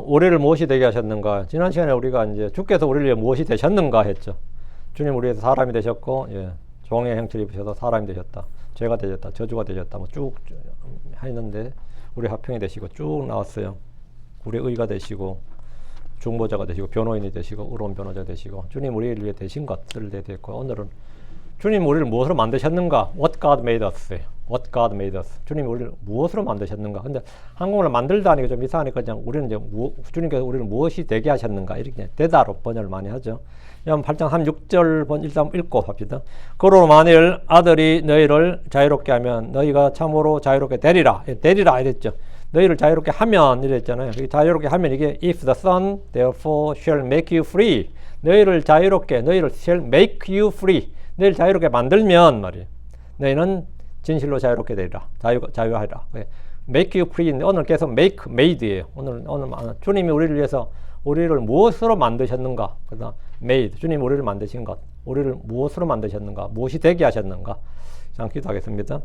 우리를 무엇이 되게 하셨는가? 지난 시간에 우리가 이제 주께서 우리를 위해 무엇이 되셨는가 했죠. 주님 우리 위해서 사람이 되셨고, 예, 종의 형체를 입으셔서 사람이 되셨다. 죄가 되셨다. 저주가 되셨다. 뭐 쭉 했는데 우리 화평이 되시고 쭉 나왔어요. 우리 의가 되시고 중보자가 되시고 변호인이 되시고 의로운 변호자가 되시고 주님 우리를 위해 되신 것들을 대했고 오늘은 주님 우리를 무엇으로 만드셨는가? What God made us. What God made us. 주님 우리를 무엇으로 만드셨는가? 근데 한국어를 만들다 하니까 좀 이상하니까 그냥 우리는 이제 주님께서 우리를 무엇이 되게 하셨는가? 이렇게 되다로 번역을 많이 하죠. 8장 36절 번 일단 읽고 합시다. 그러므로 만일 아들이 너희를 자유롭게 하면 너희가 참으로 자유롭게 되리라. 되리라 이랬죠. 너희를 자유롭게 하면 이랬잖아요. 자유롭게 하면 이게 if the Son therefore shall make you free. 너희를 자유롭게 너희를 shall make you free. 너희를 자유롭게 만들면 말이에요. 너희는 진실로 자유롭게 되리라. 자유하리라. make you free. 오늘 계속 make, made예요. 오늘 주님이 우리를 위해서 우리를 무엇으로 만드셨는가? 그다음 made. 주님 우리를 만드신 것. 우리를 무엇으로 만드셨는가? 무엇이 되게 하셨는가? 자, 기도하겠습니다.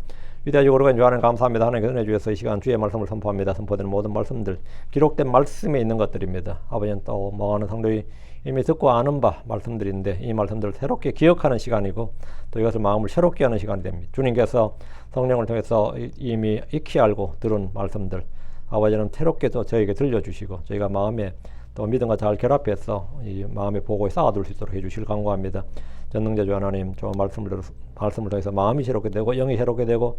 위대하시고 거룩한 주 하나님 감사합니다. 하나님께서 은혜 주셔서 이 시간 주의 말씀을 선포합니다. 선포되는 모든 말씀들 기록된 말씀에 있는 것들입니다. 아버지는 또 많은 성도이 이미 듣고 아는 바 말씀들인데 이 말씀들을 새롭게 기억하는 시간이고 또 이것을 마음을 새롭게 하는 시간이 됩니다. 주님께서 성령을 통해서 이미 익히 알고 들은 말씀들 아버지는 새롭게 또 저에게 들려주시고 저희가 마음에 또 믿음과 잘 결합해서 이 마음의 보고에 쌓아둘 수 있도록 해주실 간구합니다. 전능자주 하나님 좋은 말씀을 통해서 마음이 새롭게 되고 영이 새롭게 되고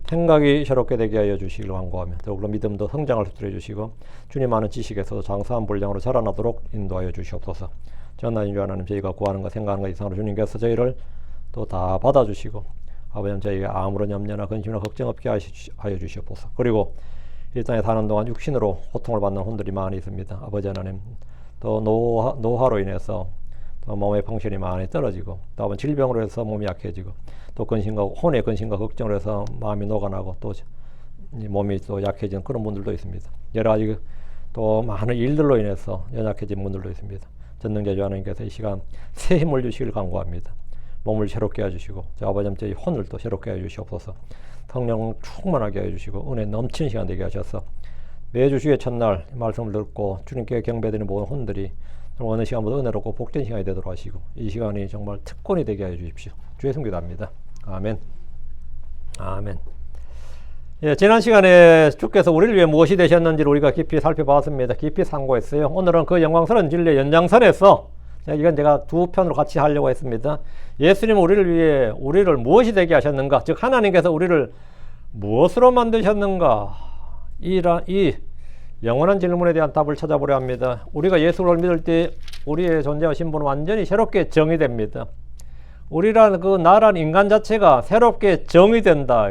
생각이 새롭게 되게 하여 주시길 간구하며 더욱더 믿음도 성장할 수 있도록 해주시고 주님 아는 지식에서도 장사한 분량으로 자라나도록 인도하여 주시옵소서. 전하신 주 하나님 저희가 구하는 것 생각하는 것 이상으로 주님께서 저희를 또 다 받아주시고 아버지는 저희가 아무런 염려나 근심이나 걱정 없게 하여 주시옵소서. 그리고 이 땅에 사는 동안 육신으로 고통을 받는 혼들이 많이 있습니다. 아버지 하나님 또 노화로 인해서 또 몸의 펑션이 많이 떨어지고 또 질병으로 해서 몸이 약해지고 또 혼의 근심과 걱정으로 해서 마음이 녹아나고 또 몸이 또 약해지는 그런 분들도 있습니다. 여러 가지 또 많은 일들로 인해서 연약해진 분들도 있습니다. 전능자주 하나님께서 이 시간 새 힘을 주시길 간구합니다. 몸을 새롭게 해주시고 저 아버지 저희 혼을 또 새롭게 해주시옵소서. 성령 충만하게 해주시고 은혜 넘치는 시간 되게 하셔서 매주 주의 첫날 말씀을 듣고 주님께 경배드리는 모든 혼들이 어느 시간보다 은혜롭고 복된 시간이 되도록 하시고 이 시간이 정말 특권이 되게 해 주십시오. 주의 성기도합니다. 아멘. 아멘. 예, 지난 시간에 주께서 우리를 위해 무엇이 되셨는지를 우리가 깊이 살펴봤습니다. 깊이 상고했어요. 오늘은 그 영광스러운 진리의 연장선에서 이건 제가 두 편으로 같이 하려고 했습니다. 예수님은 우리를 위해 우리를 무엇이 되게 하셨는가? 즉 하나님께서 우리를 무엇으로 만드셨는가? 이 영원한 질문에 대한 답을 찾아보려 합니다. 우리가 예수를 믿을 때 우리의 존재와 신분은 완전히 새롭게 정의됩니다. 우리란 그 나란 인간 자체가 새롭게 정의된다.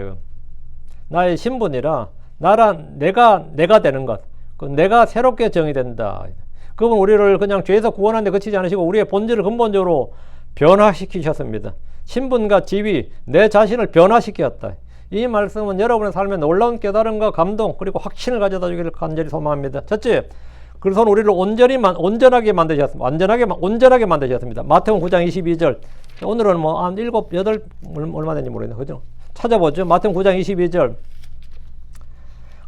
나의 신분이라 나란 내가 되는 것. 그 내가 새롭게 정의된다. 그분 우리를 그냥 죄에서 구원하는 데 그치지 않으시고 우리의 본질을 근본적으로 변화시키셨습니다. 신분과 지위, 내 자신을 변화시켰다. 이 말씀은 여러분의 삶에 놀라운 깨달음과 감동 그리고 확신을 가져다 주기를 간절히 소망합니다. 첫째, 그래서 우리를 온전하게 만드셨습니다. 온전하게 만드셨습니다. 마태복음 9장 22절. 오늘은 뭐 한 7, 8 얼마 된지 모르겠네요. 그죠? 찾아보죠. 마태복음 9장 22절.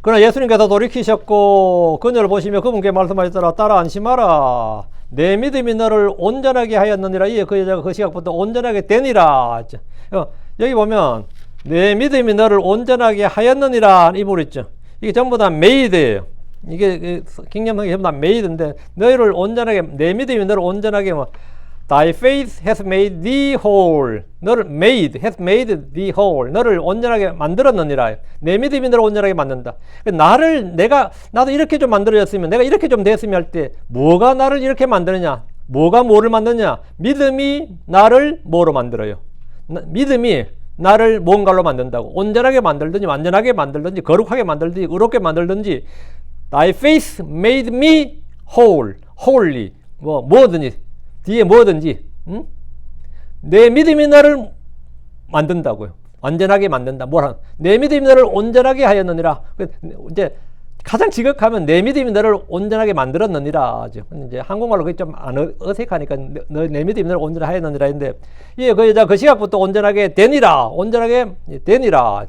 그러나 예수님께서 돌이키셨고 그녀를 보시며 그분께 말씀하셨더라. 따라 안심하라. 내 믿음이 너를 온전하게 하였느니라. 이에 그 여자가 그 시각부터 온전하게 되니라. 여기 보면 내 믿음이 너를 온전하게 하였느니라 이 물 있죠. 이게 전부 다 made예요. 이게 킹념성이 전부 다 made인데 너희를 온전하게 내 믿음이 너를 온전하게 Thy faith has made thee whole. 너를 has made thee whole. 너를 온전하게 만들었느니라. 내 믿음이 너를 온전하게 만든다. 나도 이렇게 좀 만들어졌으면, 내가 이렇게 좀 됐으면 할 때, 뭐가 나를 이렇게 만드느냐? 뭐가 뭐를 만드냐? 믿음이 나를 뭐로 만들어요? 믿음이 나를 뭔가로 만든다고. 온전하게 만들든지, 완전하게 만들든지, 거룩하게 만들든지, 의롭게 만들든지, Thy faith made me whole. holy. 뭐든지. 뒤에 뭐든지, 응? 내 믿음이 너를 만든다고요. 완전하게 만든다. 내 믿음이 너를 온전하게 하였느니라. 이제 가장 지극하면 내 믿음이 너를 온전하게 만들었느니라. 이제 한국말로 그게 좀 어색하니까 내 믿음이 너를 온전하게 하였느니라 했는데, 그 여자 그 시각부터 온전하게 되니라. 온전하게 되니라.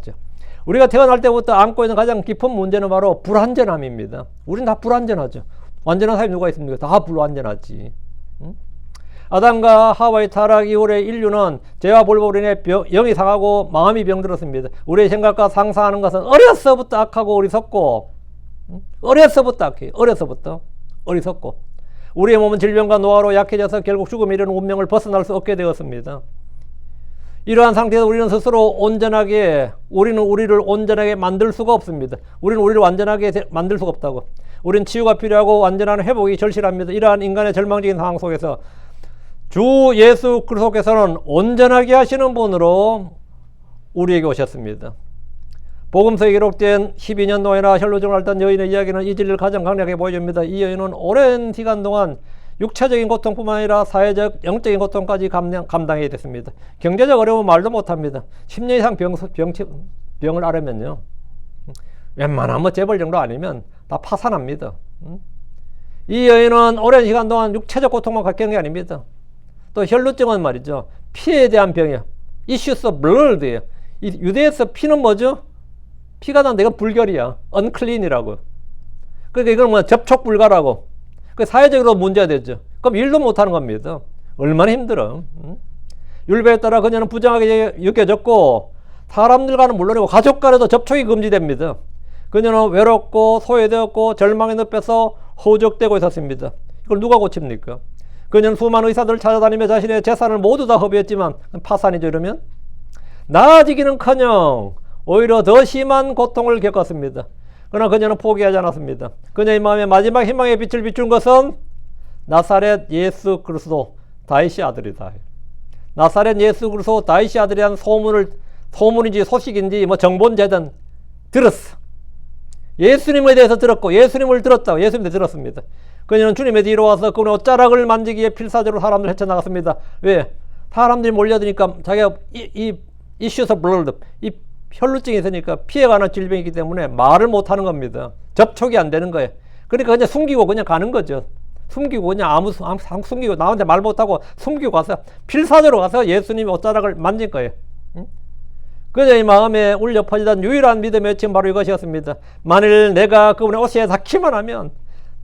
우리가 태어날 때부터 안고 있는 가장 깊은 문제는 바로 불완전함입니다. 우리는 다 불완전하죠. 완전한 사람이 누가 있습니까? 다 불완전하지. 응? 아담과 하와의 타락 이후에 인류는 죄와 불법으로 인해 영이 상하고 마음이 병들었습니다. 우리의 생각과 상상하는 것은 어려서부터 악하고 어리석고, 어려서부터 악해. 어려서부터 어리석고, 우리의 몸은 질병과 노화로 약해져서 결국 죽음에 이르는 운명을 벗어날 수 없게 되었습니다. 이러한 상태에서 우리는 스스로 우리는 우리를 온전하게 만들 수가 없습니다. 우리는 우리를 완전하게 만들 수가 없다고. 우리는 치유가 필요하고 완전한 회복이 절실합니다. 이러한 인간의 절망적인 상황 속에서 주 예수 그리스도께서는 온전하게 하시는 분으로 우리에게 오셨습니다. 복음서에 기록된 12년 동안이나 혈루증을 앓던 여인의 이야기는 이 진리를 가장 강력하게 보여줍니다. 이 여인은 오랜 기간 동안 육체적인 고통뿐만 아니라 사회적, 영적인 고통까지 감당해야 됐습니다. 경제적 어려움은 말도 못합니다. 10년 이상 병을 앓으면요, 웬만하면 재벌 정도 아니면 다 파산합니다. 이 여인은 오랜 시간 동안 육체적 고통만 겪은 게 아닙니다. 또 혈루증은 말이죠, 피에 대한 병이에요. Issues of blood예요. 유대에서 피는 뭐죠? 피가 난데 이건 불결이야. unclean이라고. 그러니까 이건 뭐 접촉 불가라고. 그 사회적으로 문제가 되죠. 그럼 일도 못하는 겁니다. 얼마나 힘들어. 율법에 따라 그녀는 부정하게 여겨졌고, 사람들과는 물론이고 가족과도 접촉이 금지됩니다. 그녀는 외롭고 소외되었고 절망의 늪에서 허우적대고 있었습니다. 이걸 누가 고칩니까? 그녀는 수많은 의사들을 찾아다니며 자신의 재산을 모두 다 허비했지만 파산이죠. 이러면 나아지기는커녕 오히려 더 심한 고통을 겪었습니다. 그러나 그녀는 포기하지 않았습니다. 그녀의 마음에 마지막 희망의 빛을 비춘 것은 나사렛 예수 그리스도 다윗의 아들이다. 나사렛 예수 그리스도 다윗의 아들이라는 소문인지 소식인지 뭐 정본제든 들었어. 예수님에 대해서 들었고 예수님을 들었다고. 예수님에 들었습니다. 그녀는 주님의 뒤로 와서 그분의 옷자락을 만지기 위해 필사적으로 사람들을 헤쳐나갔습니다. 왜? 사람들이 몰려드니까 자기가 이 issues of blood, 이 혈루증이 있으니까 피해가는 질병이기 때문에 말을 못하는 겁니다. 접촉이 안 되는 거예요. 그러니까 그냥 숨기고 그냥 가는 거죠. 숨기고 그냥 숨기고 나한테 말 못하고 숨기고 가서 필사적으로 가서 예수님의 옷자락을 만진 거예요. 그녀의 마음에 울려 퍼지던 유일한 믿음의 외침 바로 이것이었습니다. 만일 내가 그분의 옷에 닿기만 하면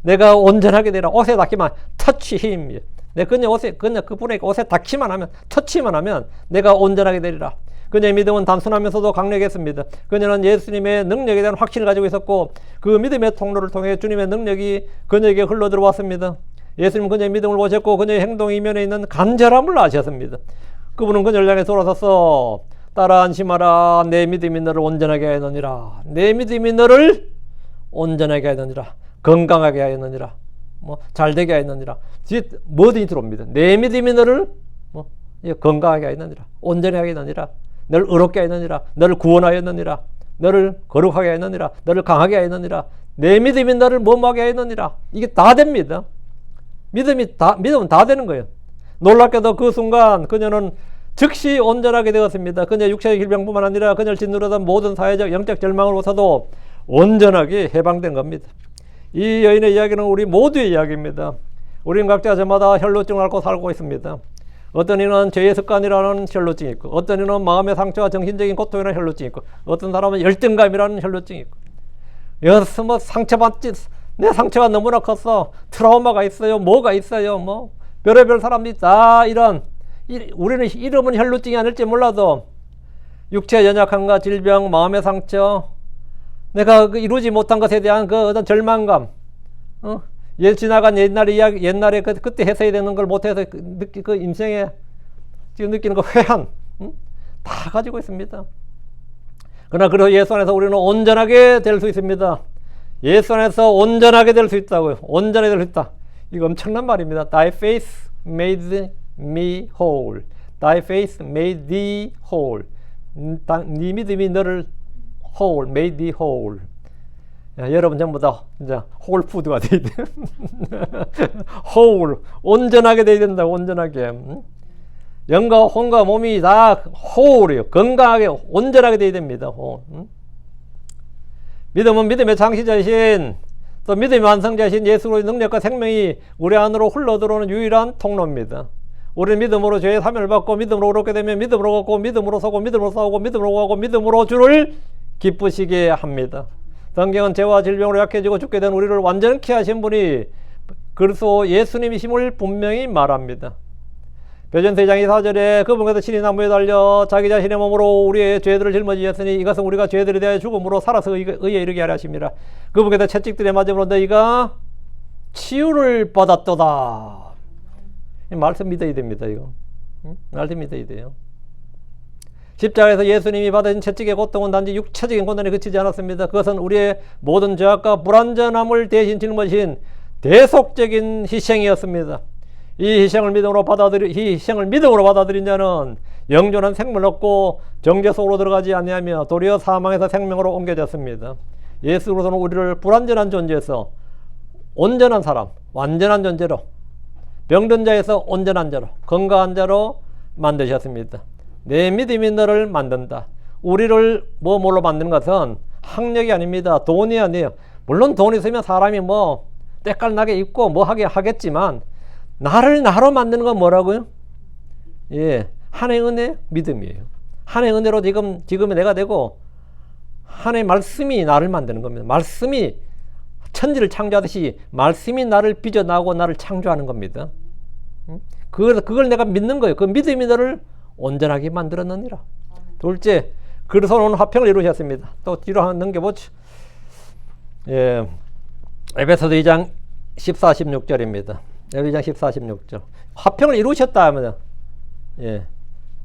내가 온전하게 되라. 옷에 닿기만, touch him. 그분의 옷에 닿기만 하면, 터치만 하면 내가 온전하게 되리라. 그녀의 믿음은 단순하면서도 강력했습니다. 그녀는 예수님의 능력에 대한 확신을 가지고 있었고 그 믿음의 통로를 통해 주님의 능력이 그녀에게 흘러들어왔습니다. 예수님은 그녀의 믿음을 보셨고 그녀의 행동 이면에 있는 간절함을 아셨습니다. 그분은 그녀를 향해 돌아서서 따라 안심하라. 내 믿음이 너를 온전하게 하였느니라. 내 믿음이 너를 온전하게 하였느니라. 건강하게 하였느니라. 잘되게 하였느니라. 뭐든지 들어옵니다. 내 믿음이 너를 건강하게 하였느니라. 온전하게 하였느니라. 너를 의롭게 하였느니라. 너를 구원하였느니라. 너를 거룩하게 하였느니라. 너를 강하게 하였느니라. 내 믿음이 너를 뭐하게 하였느니라. 이게 다 됩니다. 믿음은 다 되는 거예요. 놀랍게도 그 순간 그녀는 즉시 온전하게 되었습니다. 그녀의 육체적 질병뿐만 아니라 그녀를 짓누르던 모든 사회적 영적 절망으로서도 온전하게 해방된 겁니다. 이 여인의 이야기는 우리 모두의 이야기입니다. 우리는 각자 저마다 혈루증을 앓고 살고 있습니다. 어떤 이는 죄의 습관이라는 혈루증이 있고, 어떤 이는 마음의 상처와 정신적인 고통이라는 혈루증이 있고, 어떤 사람은 열등감이라는 혈루증이 있고, 여기서 상처받지, 내 상처가 너무나 컸어. 트라우마가 있어요. 뭐가 있어요. 별의별 사람들이 다 우리는 이름은 혈루증이 아닐지 몰라도 육체의 연약함과 질병, 마음의 상처, 내가 이루지 못한 것에 대한 그 어떤 절망감, 지나간 옛날에 그때 했어야 되는 걸 못해서 그 인생에 지금 느끼는 그 회한, 다 가지고 있습니다. 그러나 그래서 예수 안에서 우리는 온전하게 될 수 있습니다. 예수 안에서 온전하게 될 수 있다고요. 온전하게 될 수 있다. 이거 엄청난 말입니다. Thy faith made me whole. Thy faith made thee whole. 네 믿음이 너를 whole, made thee whole. 야, 여러분 전부 다 이제 whole food가 돼야 돼. whole, 온전하게 돼야 된다. 온전하게. 영과 혼과 몸이 다 whole이요. 건강하게 온전하게 돼야 됩니다. 믿음은 믿음의 창시자이신 또 믿음의 완성자이신 예수의 능력과 생명이 우리 안으로 흘러들어오는 유일한 통로입니다. 우리는 믿음으로 죄의 사면을 받고 믿음으로 의롭게 되면 믿음으로 걷고 믿음으로 서고 믿음으로 싸우고 믿음으로 가고 믿음으로 주를 기쁘시게 합니다. 성경은 죄와 질병으로 약해지고 죽게 된 우리를 완전케 하신 분이 그래서 예수님이심을 분명히 말합니다. 베드로전서 2장 4절에 그분께서 친히 나무에 달려 자기 자신의 몸으로 우리의 죄들을 짊어지셨으니 이것은 우리가 죄들에 대하여 죽음으로 살아서 의에 이르게 하려 하심이라. 그분께서 채찍들의 맞음으로 너희가 치유를 받았도다. 이 말씀 믿어야 됩니다. 이거 말씀 믿어야 돼요. 십자가에서 예수님이 받으신 채찍의 고통은 단지 육체적인 고난에 그치지 않았습니다. 그것은 우리의 모든 죄악과 불완전함을 대신 짊어진 대속적인 희생이었습니다. 이 희생을 믿음으로 받아들인 자는 영존한 생명을 얻고 정죄 속으로 들어가지 아니하며 도리어 사망에서 생명으로 옮겨졌습니다. 예수로서는 우리를 불완전한 존재에서 온전한 사람, 완전한 존재로, 병든 자에서 온전한 자로, 건강한 자로 만드셨습니다. 내 믿음이 너를 만든다. 우리를 뭘로 만드는 것은 학력이 아닙니다. 돈이 아니에요. 물론 돈 있으면 사람이 때깔나게 입고 하게 하겠지만 나를 나로 만드는 건 뭐라고요? 예, 하나님의 은혜, 믿음이에요. 하나님의 은혜로 지금의 내가 되고 하나님의 말씀이 나를 만드는 겁니다. 말씀이 천지를 창조하듯이 말씀이 나를 빚어나고 나를 창조하는 겁니다. 그걸 내가 믿는 거예요. 그 믿음이 너를 온전하게 만들었느니라. 둘째, 그래서 오늘 화평을 이루셨습니다. 또 뒤로 한번 넘겨보죠. 예, 에베소서 2장 14, 16절입니다. 에베소서 2장 14, 16절. 화평을 이루셨다 하면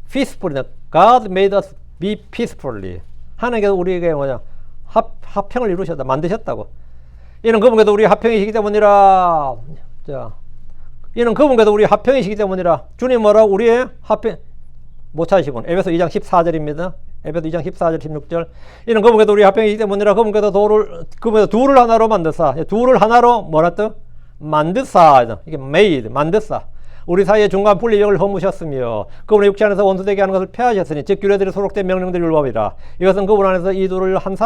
peacefully, God made us be peacefully. 하나님께서 우리에게 화평을 이루셨다, 만드셨다고. 이는 그분께서 우리 화평이시기 때문이라. 자, 이는 그분께서 우리 화평이시기 때문이라. 주님 뭐라고? 우리의 화평 못 찾으시군. 에베소 2장 14절입니다. 에베소 2장 14절 16절. 이는 그분께서 우리 화평이시기 때문이라. 그분께서 둘을 하나로 만드사. 둘을 하나로 뭐라 뜻? 만드사. 이게 made, 만드사. 우리 사이에 중간 분리력을 허무셨으며 그분의 육체 안에서 원수되게 하는 것을 폐하셨으니 즉 규례들이 소록된 명령들이 율법이라. 이것은 그분 안에서 이 둘을 한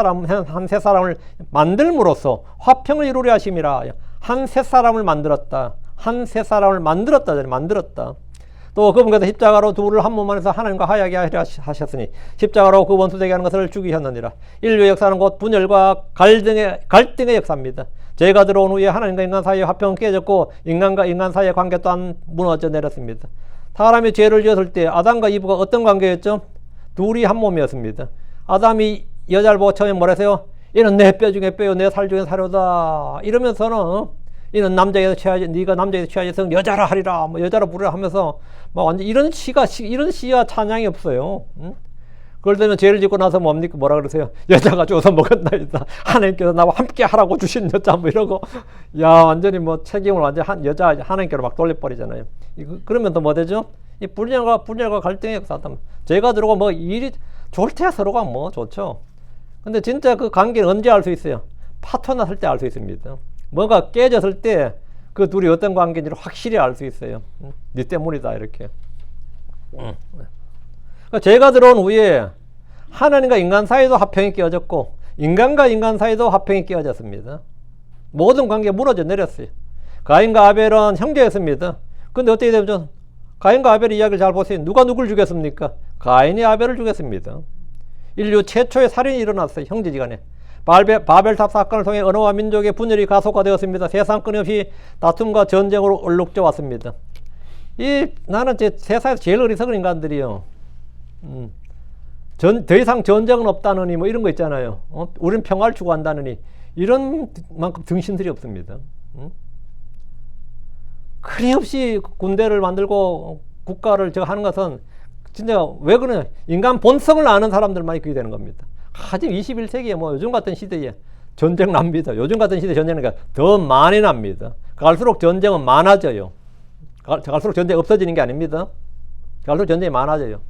세 사람을 만들므로써 화평을 이루려 하심이라. 한 세 사람을 만들었다. 한 세 사람을 만들었다. 만들었다. 또 그분께서 십자가로 둘을 한 몸 안에서 하나님과 화해하게 하려 하셨으니 십자가로 그 원수되게 하는 것을 죽이셨느니라. 인류의 역사는 곧 분열과 갈등의 역사입니다. 죄가 들어온 후에 하나님과 인간 사이의 화평은 깨졌고 인간과 인간 사이의 관계 또한 무너져 내렸습니다. 사람이 죄를 지었을 때 아담과 이브가 어떤 관계였죠? 둘이 한 몸이었습니다. 아담이 여자를 보고 처음에 뭐랬어요? 이는 내 뼈 중에 뼈요 내 살 중에 살이다. 이러면서는 이는 남자에서 취하지, 네가 남자에서 취하여서 여자라 하리라, 여자라 부르라 하면서 완전 이런 시와 찬양이 없어요. 응? 그럴 때는 죄를 짓고 나서 뭡니까? 뭐라 그러세요? 여자가 죽어서 먹었나이다. 하나님께서 나와 함께 하라고 주신 여자 이러고 야 완전히 책임을 완전 하나님께로 막 돌려버리잖아요. 그러면 또 뭐 되죠? 이 분열과 갈등의 역사다. 죄가 들어오고 일이 좋을 때야 서로가 좋죠. 근데 진짜 그 관계는 언제 알 수 있어요? 파토 났을 때 알 수 있습니다. 뭐가 깨졌을 때 그 둘이 어떤 관계인지를 확실히 알 수 있어요. 네 때문이다 이렇게. 죄가 들어온 후에 하나님과 인간 사이도 화평이 깨어졌고 인간과 인간 사이도 화평이 깨어졌습니다. 모든 관계가 무너져 내렸어요. 가인과 아벨은 형제였습니다. 근데 어떻게 되죠? 가인과 아벨의 이야기를 잘 보세요. 누가 누굴 죽였습니까? 가인이 아벨을 죽였습니다. 인류 최초의 살인이 일어났어요. 형제지간에. 바벨탑 사건을 통해 언어와 민족의 분열이 가속화되었습니다. 세상 끊임없이 다툼과 전쟁으로 얼룩져 왔습니다. 나는 세상에서 제일 어리석은 인간들이요. 더 이상 전쟁은 없다느니 이런 거 있잖아요. 우리는 평화를 추구한다느니 이런 만큼 등신들이 없습니다. 끊임없이 군대를 만들고 국가를 하는 것은 진짜 왜 그러냐? 인간 본성을 아는 사람들만이 그게 되는 겁니다. 하지만 21세기에 요즘 같은 시대에 전쟁 납니다. 요즘 같은 시대에 전쟁은 더 많이 납니다. 갈수록 전쟁은 많아져요. 갈수록 전쟁이 없어지는 게 아닙니다. 갈수록 전쟁이 많아져요.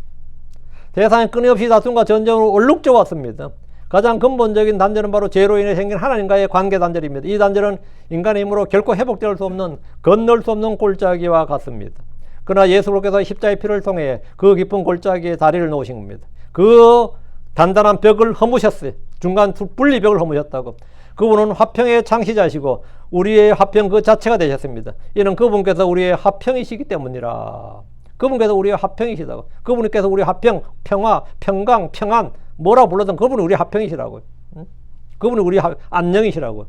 세상에 끊임없이 다툼과 전쟁으로 얼룩져 왔습니다. 가장 근본적인 단절은 바로 죄로 인해 생긴 하나님과의 관계 단절입니다. 이 단절은 인간의 힘으로 결코 회복될 수 없는, 건널 수 없는 골짜기와 같습니다. 그러나 예수께서 십자의 피를 통해 그 깊은 골짜기에 다리를 놓으신 겁니다. 그 단단한 벽을 허무셨어요. 중간 분리벽을 허무셨다고. 그분은 화평의 창시자시고 우리의 화평 그 자체가 되셨습니다. 이는 그분께서 우리의 화평이시기 때문이라. 그분께서 우리의 화평이시다고. 그분께서 우리의 화평, 평화, 평강, 평안 뭐라 불러든 그분이 우리의 화평이시라고. 그분이 우리의 안녕이시라고.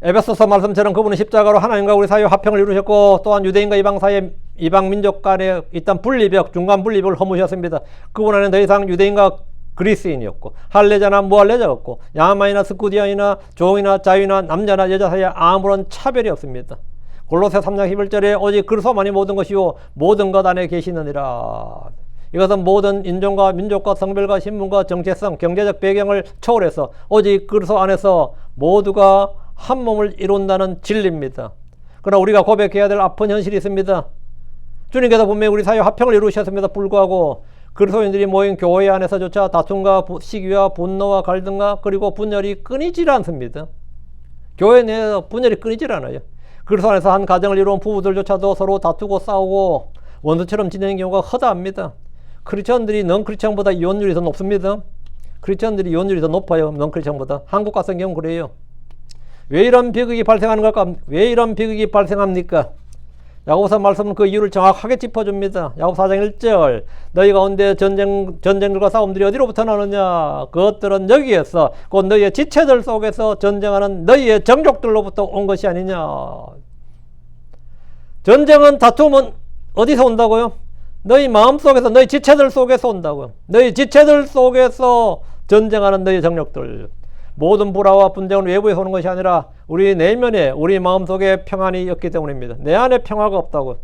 에베소서 말씀처럼 그분은 십자가로 하나님과 우리 사이의 화평을 이루셨고 또한 유대인과 이방 사이의 이방 민족 간에 있던 분리벽, 중간 분리벽을 허무셨습니다. 그분 안에 더 이상 유대인과 그리스인이었고 할례자나 무할례자가 없고 야만이나 스쿠디아이나 종이나 자유나 남자나 여자 사이에 아무런 차별이 없습니다. 골로새 3장 11절에 오직 그리스도만이 모든 것이요 모든 것 안에 계시느니라. 이것은 모든 인종과 민족과 성별과 신분과 정체성, 경제적 배경을 초월해서 오직 그리스도 안에서 모두가 한 몸을 이룬다는 진리입니다. 그러나 우리가 고백해야 될 아픈 현실이 있습니다. 주님께서 분명히 우리 사이에 화평을 이루셨습니다. 불구하고 그리스도인들이 모인 교회 안에서조차 다툼과 시기와 분노와 갈등과 그리고 분열이 끊이질 않습니다. 교회 내에서 분열이 끊이질 않아요. 그리스도 안에서 한 가정을 이룬 부부들조차도 서로 다투고 싸우고 원수처럼 지내는 경우가 허다합니다. 크리스천들이 넌 크리스천보다 이혼율이 더 높습니다. 크리스천들이 이혼율이 더 높아요. 넌 크리스천보다. 한국 같은 경우 그래요. 왜 이런 비극이 발생하는 걸까? 왜 이런 비극이 발생합니까? 야고보서 말씀은 그 이유를 정확하게 짚어줍니다. 야고보서 4장 1절 너희 가운데 전쟁들과 싸움들이 어디로부터 나느냐? 그것들은 여기에서 곧 너희의 지체들 속에서 전쟁하는 너희의 정욕들로부터 온 것이 아니냐? 전쟁은 다툼은 어디서 온다고요? 너희 마음속에서 너희 지체들 속에서 온다고요. 너희 지체들 속에서 전쟁하는 너희 정욕들. 모든 불화와 분쟁은 외부에서 오는 것이 아니라 우리 내면에 우리 마음속에 평안이 없기 때문입니다. 내 안에 평화가 없다고.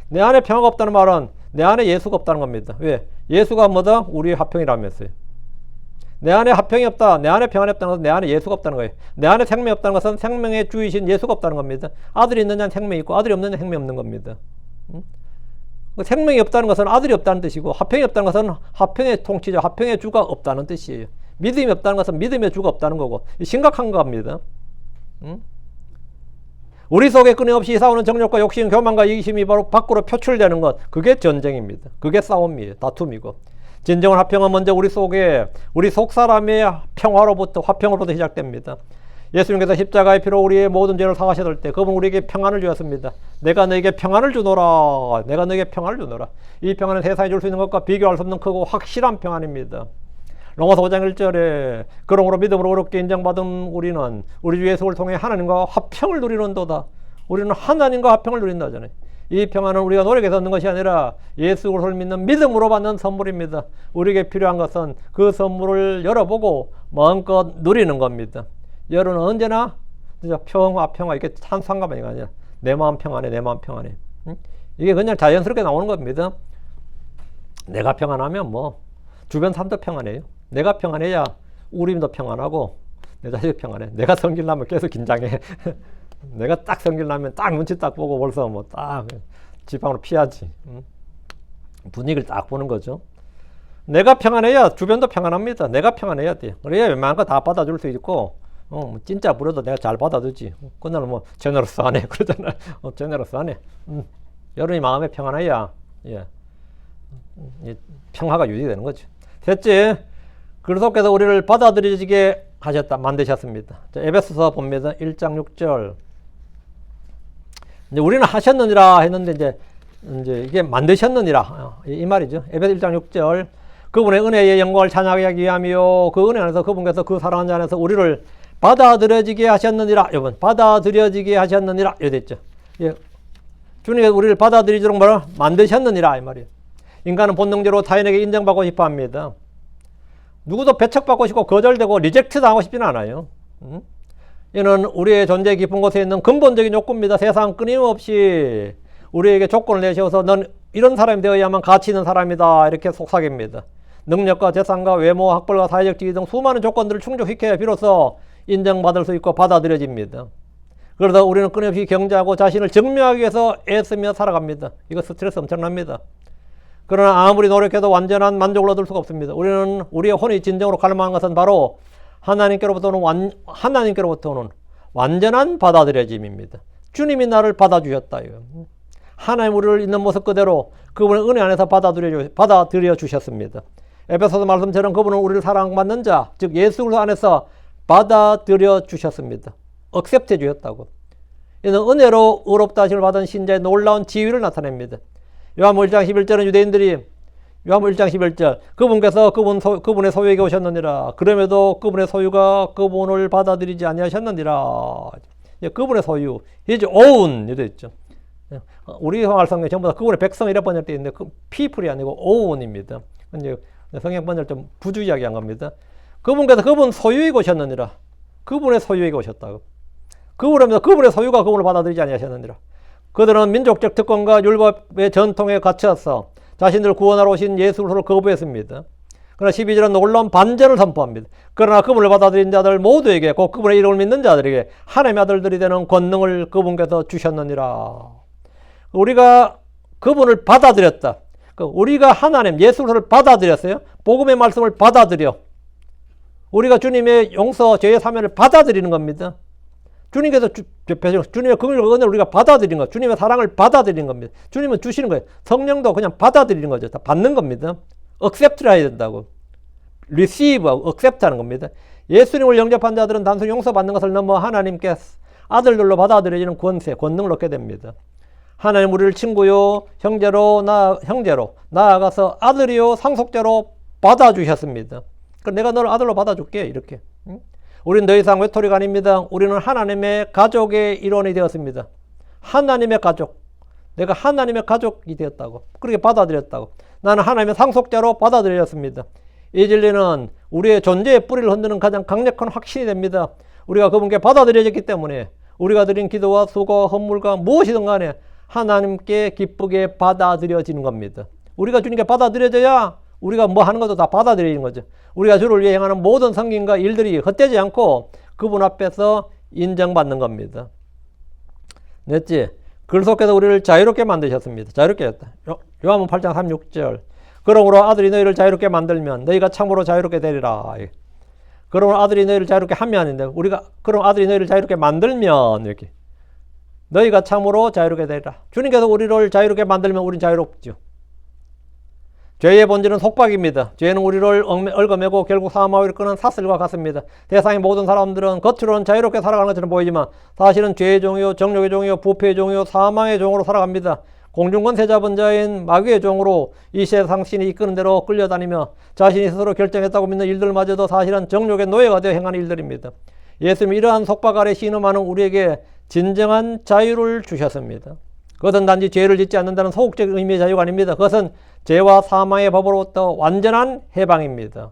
내 안에 평화가 없다는 말은 내 안에 예수가 없다는 겁니다. 왜? 예수가 뭐다? 우리의 화평이라면서요. 내 안에 화평이 없다. 내 안에 평안이 없다는 것은 내 안에 예수가 없다는 거예요. 내 안에 생명이 없다는 것은 생명의 주이신 예수가 없다는 겁니다. 아들이 있는 자는 생명이 있고 아들이 없는 자는 생명이 없는 겁니다. 생명이 없다는 것은 아들이 없다는 뜻이고 화평이 없다는 것은 화평의 통치자, 화평의 주가 없다는 뜻이에요. 믿음이 없다는 것은 믿음의 주가 없다는 거고 심각한 겁니다. 우리 속에 끊임없이 싸우는 정욕과 욕심, 교만과 이기심이 바로 밖으로 표출되는 것, 그게 전쟁입니다. 그게 싸움이에요. 다툼이고 진정한 화평은 먼저 우리 속에 우리 속 사람의 평화로부터 화평으로부터 시작됩니다. 예수님께서 십자가의 피로 우리의 모든 죄를 사하셨을 때 그분 우리에게 평안을 주었습니다. 내가 너에게 평안을 주노라. 내가 너에게 평안을 주노라. 이 평안은 세상에 줄 수 있는 것과 비교할 수 없는 크고 확실한 평안입니다. 로마서 5장 1절에 그러므로 믿음으로 어렵게 인정받은 우리는 우리 주 예수를 통해 하나님과 화평을 누리는도다. 우리는 하나님과 화평을 누린다잖아요. 이 평안은 우리가 노력해서 얻는 것이 아니라 예수 그리스도를 믿는 믿음으로 받는 선물입니다. 우리에게 필요한 것은 그 선물을 열어보고 마음껏 누리는 겁니다. 여러분은 언제나 진짜 평화 이게 찬상감이 아니라 내 마음 평안해, 내 마음 평안해. 이게 그냥 자연스럽게 나오는 겁니다. 내가 평안하면 뭐 주변 사람도 평안해요. 내가 평안해야 우리 힘도 평안하고 내 자식 평안해. 내가 성질 나면 계속 긴장해. 내가 딱 성질 나면 딱 눈치 딱 보고 벌써 뭐 딱 지방으로 피하지. 분위기를 딱 보는 거죠. 내가 평안해야 주변도 평안합니다. 내가 평안해야 돼요. 그래야 웬만한 거 다 받아줄 수 있고 진짜 부려도 내가 잘 받아주지. 그날 뭐 제너러스 하네 그러잖아. 제너러스 하네. 여러분이 마음에 평안해야 평화가 유지되는 거죠. 셋째, 그리스도께서 우리를 받아들이게 하셨다, 만드셨습니다. 자, 에베소서 봅니다. 1장 6절. 이제 우리는 하셨느니라 했는데 이제 이게 만드셨느니라 이 말이죠. 에베소 1장 6절. 그분의 은혜의 영광을 찬양하기 위함이요 그 은혜 안에서 그분께서 그 사랑하는 자 안에서 우리를 받아들여지게 하셨느니라. 여러분, 받아들여지게 하셨느니라 이렇게 됐죠. 예. 주님께서 우리를 받아들이도록 뭐라 만드셨느니라 이 말이에요. 인간은 본능적으로 타인에게 인정받고 싶어 합니다. 누구도 배척받고 싶고 거절되고 리젝트 당하고 싶지는 않아요. 이는 우리의 존재 깊은 곳에 있는 근본적인 욕구입니다. 세상 끊임없이 우리에게 조건을 내세워서 넌 이런 사람이 되어야만 가치 있는 사람이다 이렇게 속삭입니다. 능력과 재산과 외모, 학벌과 사회적 지위 등 수많은 조건들을 충족시켜야 비로소 인정받을 수 있고 받아들여집니다. 그러다 우리는 끊임없이 경쟁하고 자신을 증명하기 위해서 애쓰며 살아갑니다. 이거 스트레스 엄청납니다. 그러나 아무리 노력해도 완전한 만족을 얻을 수가 없습니다. 우리는 우리의 혼이 진정으로 갈망하는 것은 바로 하나님께로부터 오는 완전한 받아들여짐입니다. 주님이 나를 받아주셨다. 하나님 우리를 있는 모습 그대로 그분의 은혜 안에서 받아들여 주셨습니다. 에베소서 말씀처럼 그분은 우리를 사랑받는 자, 즉 예수 그리스도 안에서 받아들여 주셨습니다. 억셉트해 주셨다고. 이는 은혜로 의롭다 하심을 받은 신자의 놀라운 지위를 나타냅니다. 요한복음 1장 11절은 유대인들이 요한복음 1장 11절 그분께서 그분의 소유에게 오셨느니라. 그럼에도 그분의 소유가 그분을 받아들이지 아니하셨느니라. 그분의 소유, his own 이렇게 있죠. 우리 성경 전부 다 그분의 백성 이렇게 번역되어 있는데 그 people이 아니고 own입니다. 이제 성경 번역 좀 부주의하게 한 겁니다. 그분께서 그분 소유에게 오셨느니라. 그분의 소유에게 오셨다고. 그분의 소유가 그분을 받아들이지 아니하셨느니라. 그들은 민족적 특권과 율법의 전통에 갇혀서 자신들 구원하러 오신 예수를 거부했습니다. 그러나 12절은 놀라운 반전을 선포합니다. 그러나 그분을 받아들인 자들 모두에게 곧 그분의 이름을 믿는 자들에게 하나님의 아들들이 되는 권능을 그분께서 주셨느니라. 우리가 그분을 받아들였다. 우리가 하나님 예수를 받아들였어요. 복음의 말씀을 받아들여. 우리가 주님의 용서, 죄의 사면을 받아들이는 겁니다. 주님께서 주님의 긍휼과 은혜를 우리가 받아들이는 것, 주님의 사랑을 받아들이는 겁니다. 주님은 주시는 거예요. 성령도 그냥 받아들이는 거죠. 다 받는 겁니다. accept를 해야 된다고. receive하고 accept 하는 겁니다. 예수님을 영접한 자들은 단순히 용서받는 것을 넘어 하나님께 아들들로 받아들여지는 권능을 얻게 됩니다. 하나님 우리를 친구요, 형제로 나아가서 아들이요, 상속자로 받아주셨습니다. 내가 너를 아들로 받아줄게, 이렇게. 우리는 더 이상 외톨이가 아닙니다. 우리는 하나님의 가족의 일원이 되었습니다. 하나님의 가족. 내가 하나님의 가족이 되었다고. 그렇게 받아들였다고. 나는 하나님의 상속자로 받아들였습니다. 이 진리는 우리의 존재의 뿌리를 흔드는 가장 강력한 확신이 됩니다. 우리가 그분께 받아들여졌기 때문에 우리가 드린 기도와 수고와 헌물과 무엇이든 간에 하나님께 기쁘게 받아들여지는 겁니다. 우리가 주님께 받아들여져야 우리가 뭐 하는 것도 다 받아들이는 거죠. 우리가 주를 위해 행하는 모든 성김과 일들이 헛되지 않고 그분 앞에서 인정받는 겁니다. 넷째, 그리스도께서 우리를 자유롭게 만드셨습니다. 자유롭게 했다. 요한복음 8장 36절. 그러므로 아들이 너희를 자유롭게 만들면 너희가 참으로 자유롭게 되리라. 그러므로 아들이 너희를 자유롭게 하면 아닌데 그럼 아들이 너희를 자유롭게 만들면 이렇게 너희가 참으로 자유롭게 되리라. 주님께서 우리를 자유롭게 만들면 우리는 자유롭죠. 죄의 본질은 속박입니다. 죄는 우리를 얽어매고 결국 사망으로 이끄는 사슬과 같습니다. 세상의 모든 사람들은 겉으로는 자유롭게 살아가는 것처럼 보이지만 사실은 죄의 종이요, 정욕의 종이요, 부패의 종이요, 사망의 종으로 살아갑니다. 공중권세 잡은 자인 마귀의 종으로 이 세상 신이 이끄는 대로 끌려다니며 자신이 스스로 결정했다고 믿는 일들마저도 사실은 정욕의 노예가 되어 행하는 일들입니다. 예수님이 이러한 속박 아래 신음하는 우리에게 진정한 자유를 주셨습니다. 그것은 단지 죄를 짓지 않는다는 소극적 의미의 자유가 아닙니다. 그것은 죄와 사망의 법으로부터 완전한 해방입니다.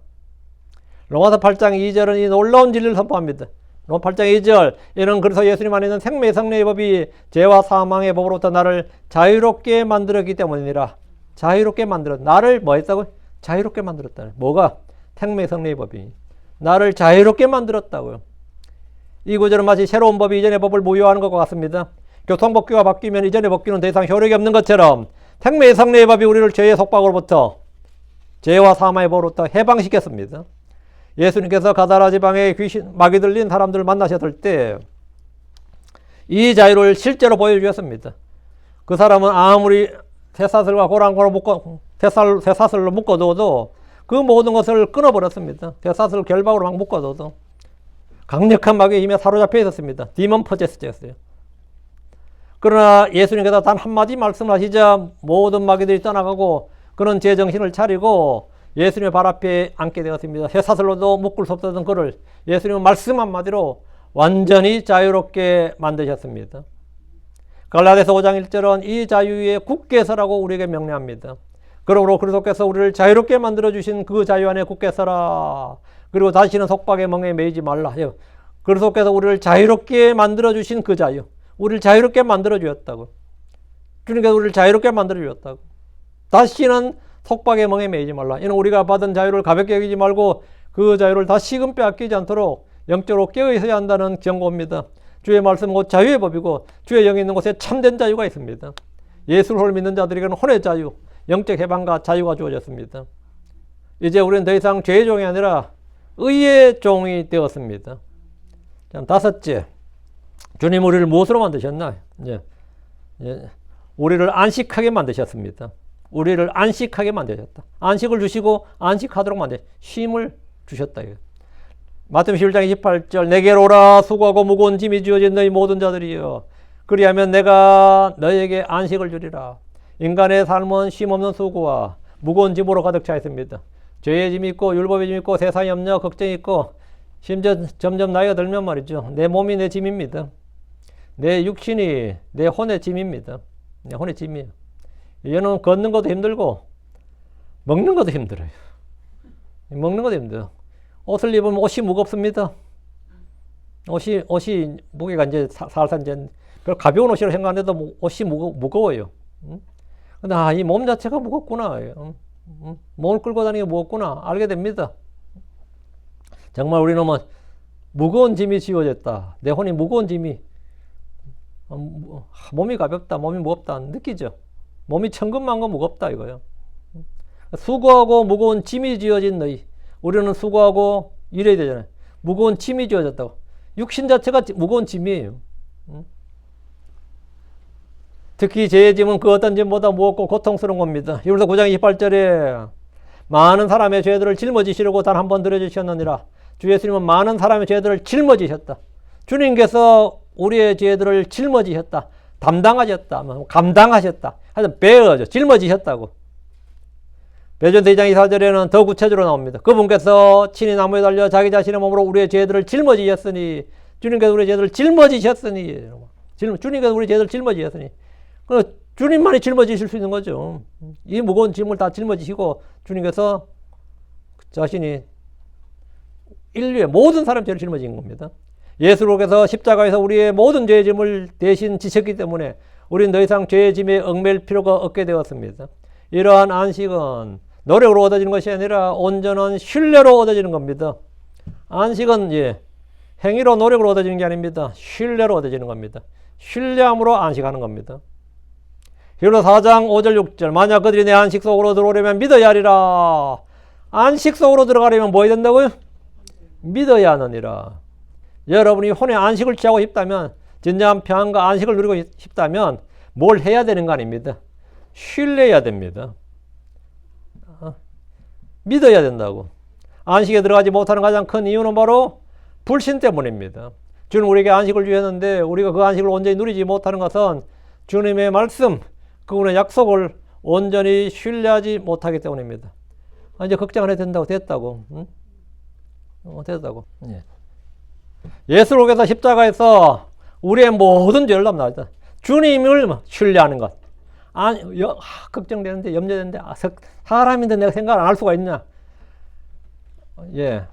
로마서 8장 2절은 이 놀라운 진리를 선포합니다. 로마 8장 2절 이는 그래서 예수님 안에 있는 생명의 성령의 법이 죄와 사망의 법으로부터 나를 자유롭게 만들었기 때문이니라. 자유롭게 나를 뭐 했다고? 자유롭게 만들었다. 뭐가? 생명의 성령의 법이 나를 자유롭게 만들었다고요. 이 구절은 마치 새로운 법이 이전의 법을 무효하는 것과 같습니다. 교통법규가 바뀌면 이전의 법규는 더 이상 효력이 없는 것처럼 생명의 성령의 법이 우리를 죄의 속박으로부터 죄와 사망의 법으로부터 해방시켰습니다. 예수님께서 가다라 지방에 마귀 들린 사람들을 만나셨을 때 이 자유를 실제로 보여주셨습니다. 그 사람은 아무리 쇠사슬과 고랑고로 쇠사슬로 묶어둬도 그 모든 것을 끊어버렸습니다. 쇠사슬 결박으로 막 묶어둬도 강력한 마귀의 힘에 사로잡혀 있었습니다. 디먼 포제스였어요. 그러나 예수님께서 단 한마디 말씀하시자 모든 마귀들이 떠나가고 그는 제 정신을 차리고 예수님의 발 앞에 앉게 되었습니다. 쇠사슬로도 묶을 수 없었던 그를 예수님은 말씀 한마디로 완전히 자유롭게 만드셨습니다. 갈라디아서 5장 1절은 이 자유에 굳게 서라고 우리에게 명령합니다. 그러므로 그리스도께서 우리를 자유롭게 만들어주신 그 자유 안에 굳게 서라. 그리고 다시는 속박의 멍에 매이지 말라. 그리스도께서 우리를 자유롭게 만들어주신 그 자유. 우리를 자유롭게 만들어주었다고. 주님께서 우리를 자유롭게 만들어주었다고. 다시는 속박의 멍에 매이지 말라. 이는 우리가 받은 자유를 가볍게 여기지 말고 그 자유를 다시금 빼앗기지 않도록 영적으로 깨어있어야 한다는 경고입니다. 주의 말씀은 곧 자유의 법이고 주의 영이 있는 곳에 참된 자유가 있습니다. 예수를 믿는 자들에게는 혼의 자유, 영적 해방과 자유가 주어졌습니다. 이제 우리는 더 이상 죄의 종이 아니라 의의 종이 되었습니다. 다섯째, 주님 우리를 무엇으로 만드셨나? 우리를 안식하게 만드셨습니다. 우리를 안식하게 만드셨다. 안식을 주시고 안식하도록 쉼을 주셨다. 마태복음 11장 28절 내게로 오라 수고하고 무거운 짐이 지어진 너희 모든 자들이여 그리하면 내가 너희에게 안식을 주리라. 인간의 삶은 쉼없는 수고와 무거운 짐으로 가득 차 있습니다. 죄의 짐이 있고 율법의 짐이 있고 세상의 염려 걱정이 있고 심지어 점점 나이가 들면 말이죠. 내 몸이 내 짐입니다. 내 육신이 내 혼의 짐입니다. 내 혼의 짐이에요. 얘는 걷는 것도 힘들고 먹는 것도 힘들어요. 먹는 것도 힘들어요. 옷을 입으면 옷이 무겁습니다. 옷이 무게가 이제 살살 이제 가벼운 옷이라고 생각하는데도 옷이 무거워요. 근데 이 몸 자체가 무겁구나. 몸을 끌고 다니는 게 무겁구나. 알게 됩니다. 정말 우리는 뭐 무거운 짐이 지워졌다. 내 혼이 무거운 짐이 몸이 가볍다. 몸이 무겁다. 느끼죠? 몸이 천근만근 무겁다 이거요. 수고하고 무거운 짐이 지어진 너희. 우리는 수고하고 일해야 되잖아요. 무거운 짐이 지어졌다고. 육신 자체가 무거운 짐이에요. 특히 죄의 짐은 그 어떤 짐보다 무겁고 고통스러운 겁니다. 히브리서 9장 28절에 많은 사람의 죄들을 짊어지시려고 단 한 번 들여주셨느니라. 주 예수님은 많은 사람의 죄들을 짊어지셨다. 주님께서 우리의 죄들을 짊어지셨다. 담당하셨다. 감당하셨다. 하여튼 베어죠. 짊어지셨다고. 베드로전서 2장 24절에는 더 구체적으로 나옵니다. 그분께서 친히 나무에 달려 자기 자신의 몸으로 우리의 죄들을 짊어지셨으니 주님께서 우리의 죄들을 짊어지셨으니 주님께서 우리의 죄들을 짊어지셨으니 주님만이 짊어지실 수 있는 거죠. 이 무거운 짐을 다 짊어지시고 주님께서 자신이 인류의 모든 사람 죄를 짊어진 겁니다. 예수로께서 십자가에서 우리의 모든 죄의 짐을 대신 지셨기 때문에 우리는 더 이상 죄의 짐에 얽매일 필요가 없게 되었습니다. 이러한 안식은 노력으로 얻어지는 것이 아니라 온전한 신뢰로 얻어지는 겁니다. 안식은 행위로 노력으로 얻어지는 게 아닙니다. 신뢰로 얻어지는 겁니다. 신뢰함으로 안식하는 겁니다. 히브리서 4장 5절 6절 만약 그들이 내 안식 속으로 들어오려면 믿어야 하리라. 안식 속으로 들어가려면 뭐 해야 된다고요? 믿어야 하느니라. 여러분이 혼의 안식을 취하고 싶다면 진정한 평안과 안식을 누리고 싶다면 뭘 해야 되는 거 아닙니다. 신뢰해야 됩니다. 믿어야 된다고. 안식에 들어가지 못하는 가장 큰 이유는 바로 불신 때문입니다. 주는 우리에게 안식을 주셨는데 우리가 그 안식을 온전히 누리지 못하는 것은 주님의 말씀, 그분의 약속을 온전히 신뢰하지 못하기 때문입니다. 이제 걱정 안 해도 된다고. 됐다고. 응? 됐다고. 예수로께서 십자가에서 우리의 모든 죄를 담당하셨다. 주님을 신뢰하는 것. 걱정되는데, 염려되는데, 사람인데 내가 생각을 안 할 수가 있냐.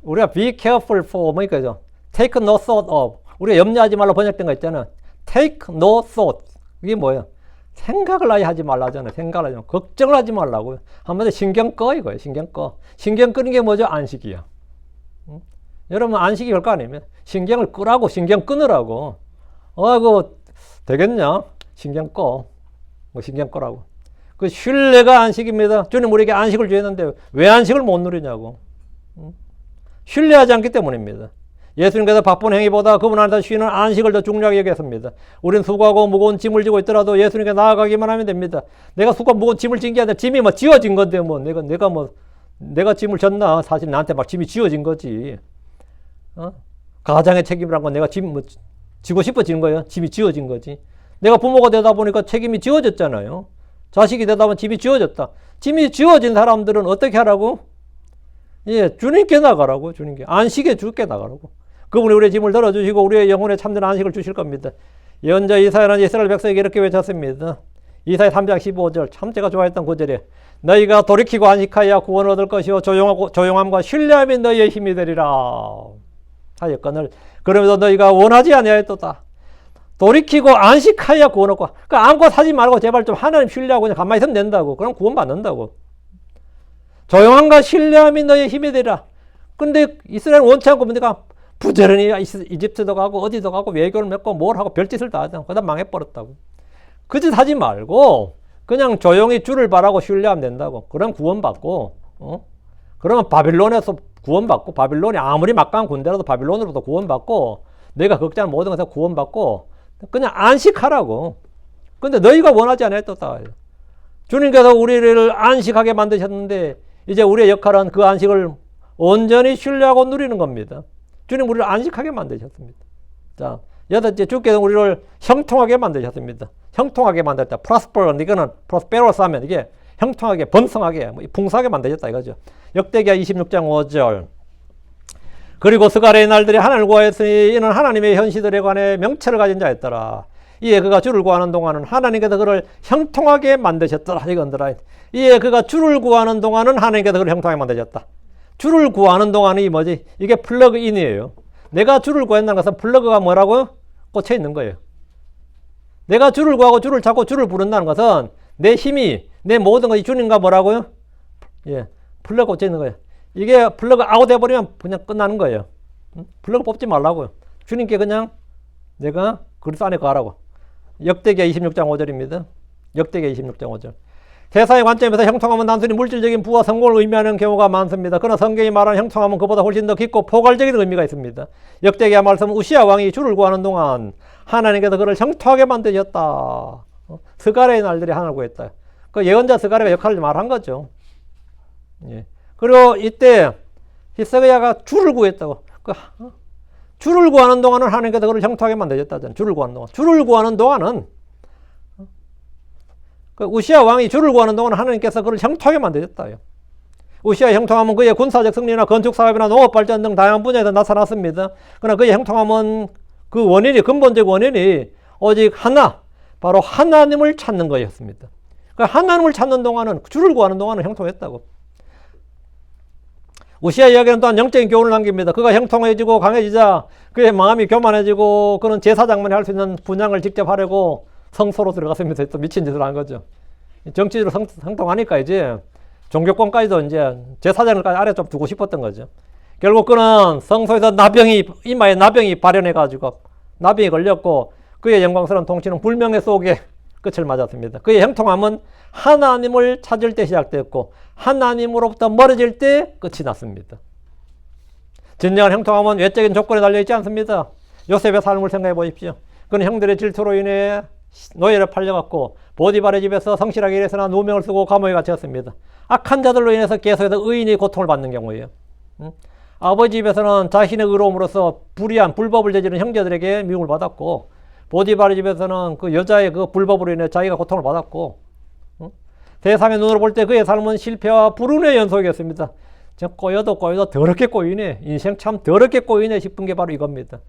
우리가 be careful for, 뭐니까죠. take no thought of. 우리가 염려하지 말라 번역된 거 있잖아. take no thought. 이게 뭐예요? 생각을 아예 하지 말라잖아요. 생각을 하지 말고. 걱정을 하지 말라고요. 한마디로 신경 꺼, 이거예요. 신경 꺼. 신경 끄는 게 뭐죠? 안식이야. 여러분, 안식이 별거 아니에요. 신경을 끄라고, 신경 끊으라고. 그거 되겠냐? 신경 꺼. 신경 꺼라고. 그 신뢰가 안식입니다. 주님 우리에게 안식을 주셨는데 왜 안식을 못 누리냐고. 신뢰하지 않기 때문입니다. 예수님께서 바쁜 행위보다 그분 안에서 쉬는 안식을 더 중요하게 여겼습니다. 우리는 수고하고 무거운 짐을 지고 있더라도 예수님께 나아가기만 하면 됩니다. 내가 수고하고 무거운 짐을 진 게 아니라 짐이 뭐 지어진 건데 내가 짐을 졌나? 사실 나한테 막 짐이 지어진 거지. 가장의 책임이란 건 내가 지고 싶어지는 거예요. 짐이 지어진 거지. 내가 부모가 되다 보니까 책임이 지어졌잖아요. 자식이 되다 보면 짐이 지어졌다. 짐이 지어진 사람들은 어떻게 하라고? 주님께 나가라고. 주님께. 안식에 주께 나가라고. 그분이 우리의 짐을 덜어주시고 우리의 영혼에 참된 안식을 주실 겁니다. 예언자 이사야는 이스라엘 백성에게 이렇게 외쳤습니다. 이사야 3장 15절 참 제가 좋아했던 구절에 너희가 돌이키고 안식하여 구원을 얻을 것이요 조용함과 신뢰함이 너희의 힘이 되리라 하였거늘 그러면서 너희가 원하지 아니하였도다. 돌이키고 안식하여 구원 얻고. 그러니까 아무것도 하지 말고 제발 좀 하나님 신뢰하고 그냥 가만히 있으면 된다고. 그럼 구원 받는다고. 조용함과 신뢰함이 너희의 힘이 되리라. 근데 이스라엘은 원치 않고 내가 부지런히 이집트도 가고 어디도 가고 외교를 맺고 뭘 하고 별짓을 다 하잖아. 그러다 망해버렸다고. 그 짓 하지 말고 그냥 조용히 주를 바라고 신뢰하면 된다고. 그럼 구원받고 그러면 바빌론에서 구원받고 바빌론이 아무리 막강한 군대라도 바빌론으로부터 구원받고 내가 걱정하는 모든 것에서 구원받고 그냥 안식하라고. 근데 너희가 원하지 않았다. 주님께서 우리를 안식하게 만드셨는데 이제 우리의 역할은 그 안식을 온전히 신뢰하고 누리는 겁니다. 주님 우리를 안식하게 만드셨습니다. 자, 여덟째, 주께서 우리를 형통하게 만드셨습니다. 형통하게 만들었다. prosper, 이거는 prosperous 하면 이게 형통하게, 번성하게, 풍성하게 만들어졌다 이거죠. 역대기야 26장 5절. 그리고 스가랴의 날들이 하나님을 구하였으니 이는 하나님의 현시들에 관해 명철을 가진 자였더라. 이에 그가 주를 구하는 동안은 하나님께서 그를 형통하게 만드셨더라. 이건더라. 이에 그가 주를 구하는 동안은 하나님께서 그를 형통하게 만드셨다. 주를 구하는 동안은 이 뭐지? 이게 플러그인이에요. 내가 주를 구한다는 것은 플러그가 뭐라고? 꽂혀 있는 거예요. 내가 주를 구하고 주를 찾고 주를 부른다는 것은 내 힘이, 내 모든 것이 주님과 뭐라고요? 예, 플러그 꽂혀 있는 거예요. 이게 플러그 아웃 해버리면 그냥 끝나는 거예요. 플러그 뽑지 말라고요. 주님께 그냥 내가 그리스도 안에 거하라고. 역대기야 26장 5절입니다. 역대기야 26장 5절. 세상의 관점에서 형통함은 단순히 물질적인 부와 성공을 의미하는 경우가 많습니다. 그러나 성경이 말하는 형통함은 그보다 훨씬 더 깊고 포괄적인 의미가 있습니다. 역대기야 말씀 우시야 왕이 주를 구하는 동안 하나님께서 그를 형통하게 만드셨다. 스가랴의 날들이 하나님을 구했다. 그 예언자 스가랴가 역할을 말한 거죠. 예. 그리고 이때 히스기야가 주를 구했다고. 주를 구하는 동안은 하나님께서 그를 형통하게 만드셨다잖아요. 주를 구하는 동안. 주를 구하는 동안은 우시야 왕이 주를 구하는 동안 하나님께서 그를 형통하게 만드셨다요. 우시아의 형통함은 그의 군사적 승리나 건축 사업이나 농업 발전 등 다양한 분야에서 나타났습니다. 그러나 그의 형통함은 그 원인이, 근본적 원인이 오직 하나, 바로 하나님을 찾는 거였습니다. 그 하나님을 찾는 동안은, 주를 구하는 동안은 형통했다고. 우시아 이야기는 또한 영적인 교훈을 남깁니다. 그가 형통해지고 강해지자 그의 마음이 교만해지고 그는 제사장만이 할 수 있는 분양을 직접 하려고 성소로 들어갔습니다. 또 미친 짓을 한 거죠. 정치적으로 형통하니까 이제 종교권까지도 이제 제사장을까지 아래 좀 두고 싶었던 거죠. 결국 그는 성소에서 이마에 나병이 발현해가지고 나병이 걸렸고 그의 영광스러운 통치는 불명예 속에 끝을 맞았습니다. 그의 형통함은 하나님을 찾을 때 시작되었고 하나님으로부터 멀어질 때 끝이 났습니다. 진정한 형통함은 외적인 조건에 달려있지 않습니다. 요셉의 삶을 생각해 보십시오. 그는 형들의 질투로 인해 노예를 팔려갔고 보디발의 집에서 성실하게 일해서나 누명을 쓰고 감옥에 갇혔습니다. 악한 자들로 인해서 계속해서 의인이 고통을 받는 경우예요. 아버지 집에서는 자신의 의로움으로써 불법을 저지른 형제들에게 미움을 받았고 보디발의 집에서는 그 여자의 그 불법으로 인해 자기가 고통을 받았고 세상의 눈으로 볼 때 그의 삶은 실패와 불운의 연속이었습니다. 꼬여도 더럽게 꼬이네. 인생 참 더럽게 꼬이네 싶은 게 바로 이겁니다.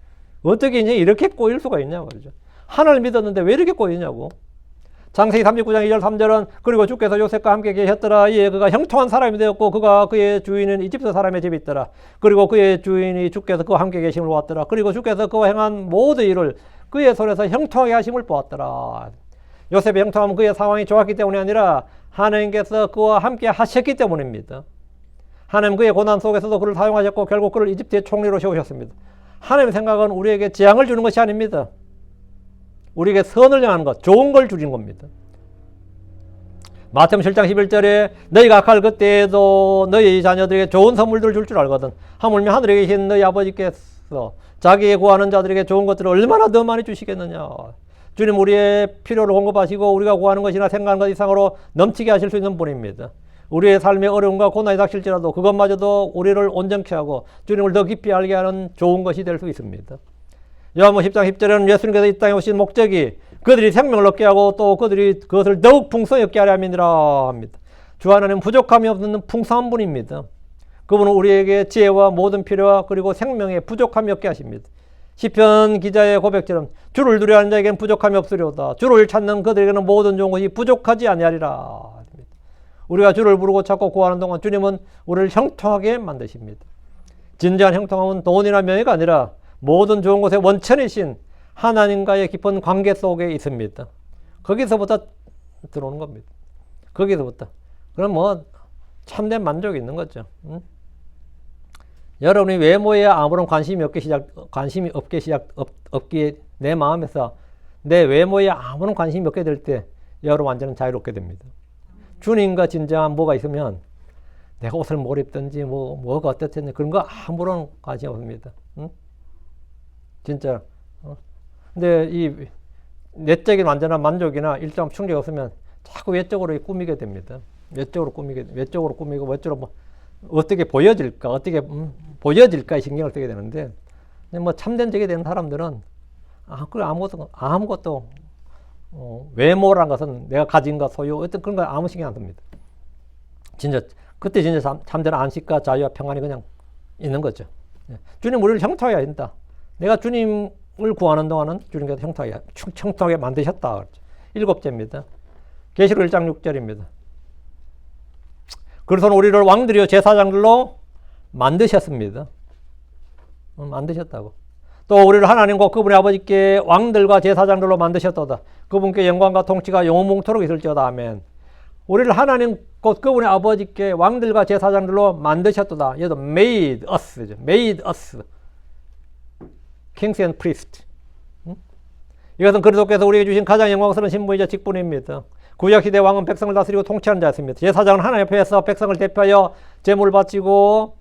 어떻게 인생이 이렇게 꼬일 수가 있냐 말이죠. 하나님을 믿었는데 왜 이렇게 꼬이냐고. 창세기 39장 2절 3절은 그리고 주께서 요셉과 함께 계셨더라. 이에 그가 형통한 사람이 되었고 그가 그의 주인은 이집트 사람의 집에 있더라. 그리고 그의 주인이 주께서 그와 함께 계심을 보았더라. 그리고 주께서 그와 행한 모든 일을 그의 손에서 형통하게 하심을 보았더라. 요셉의 형통함은 그의 상황이 좋았기 때문이 아니라 하나님께서 그와 함께 하셨기 때문입니다. 하나님 그의 고난 속에서도 그를 사용하셨고 결국 그를 이집트의 총리로 세우셨습니다. 하나님의 생각은 우리에게 재앙을 주는 것이 아닙니다. 우리에게 선을 향하는 것, 좋은 걸 주신 겁니다. 마태복음 7장 11절에 너희가 악할 그때에도 너희 자녀들에게 좋은 선물들을 줄 줄 알거든. 하물며 하늘에 계신 너희 아버지께서 자기의 구하는 자들에게 좋은 것들을 얼마나 더 많이 주시겠느냐. 주님 우리의 필요를 공급하시고 우리가 구하는 것이나 생각하는 것 이상으로 넘치게 하실 수 있는 분입니다. 우리의 삶의 어려움과 고난이 닥칠지라도 그것마저도 우리를 온전케 하고 주님을 더 깊이 알게 하는 좋은 것이 될 수 있습니다. 요한복음 10장 10절에는 예수님께서 이 땅에 오신 목적이 그들이 생명을 얻게 하고 또 그들이 그것을 더욱 풍성히 얻게 하려 함이니라 합니다. 주 하나님은 부족함이 없는 풍성한 분입니다. 그분은 우리에게 지혜와 모든 필요와 그리고 생명에 부족함이 없게 하십니다. 시편 기자의 고백처럼 주를 두려워하는 자에게는 부족함이 없으리로다. 주를 찾는 그들에게는 모든 좋은 것이 부족하지 아니하리라. 우리가 주를 부르고 찾고 구하는 동안 주님은 우리를 형통하게 만드십니다. 진정한 형통함은 돈이나 명예가 아니라 모든 좋은 것의 원천이신 하나님과의 깊은 관계 속에 있습니다. 거기서부터 들어오는 겁니다. 거기서부터. 그럼 뭐 참된 만족이 있는 거죠. 여러분이 외모에 아무런 관심이 없기에 내 마음에서 내 외모에 아무런 관심이 없게 될 때 여러분 완전히 자유롭게 됩니다. 주님과 진정한 뭐가 있으면 내가 옷을 뭘 입든지 뭐가 어떻든지 그런 거 아무런 관심 없습니다. 진짜. 근데 이 내적인 완전한 만족이나 일정 충족이 없으면 자꾸 외적으로 꾸미게 됩니다. 외적으로 꾸미고 외적으로 뭐 어떻게 보여질까에 신경을 쓰게 되는데 뭐 참된 적이 되는 사람들은 아무것도 외모란 것은 내가 가진 것, 소유, 어떤 그런 거 아무 신경 안 씁니다. 진짜 그때 진짜 참된 안식과 자유와 평안이 그냥 있는 거죠. 주님 우리를 형통하게 한다. 내가 주님을 구하는 동안은 주님께서 형통하게 만드셨다. 7제입니다. 계시록 1장 6절입니다. 그래서 우리를 왕들이요 제사장들로 만드셨습니다. 만드셨다고. 또 우리를 하나님과 그분의 아버지께 왕들과 제사장들로 만드셨도다. 그분께 영광과 통치가 영원토록 있을지어다. 아멘. 우리를 하나님 곧 그분의 아버지께 왕들과 제사장들로 만드셨도다. 얘도 made us, made us, kings and priests. 이것은 그리스도께서 우리에게 주신 가장 영광스러운 신분이자 직분입니다. 구약시대 왕은 백성을 다스리고 통치하는 자였습니다. 제사장은 하나님 앞에서 백성을 대표하여 제물을 바치고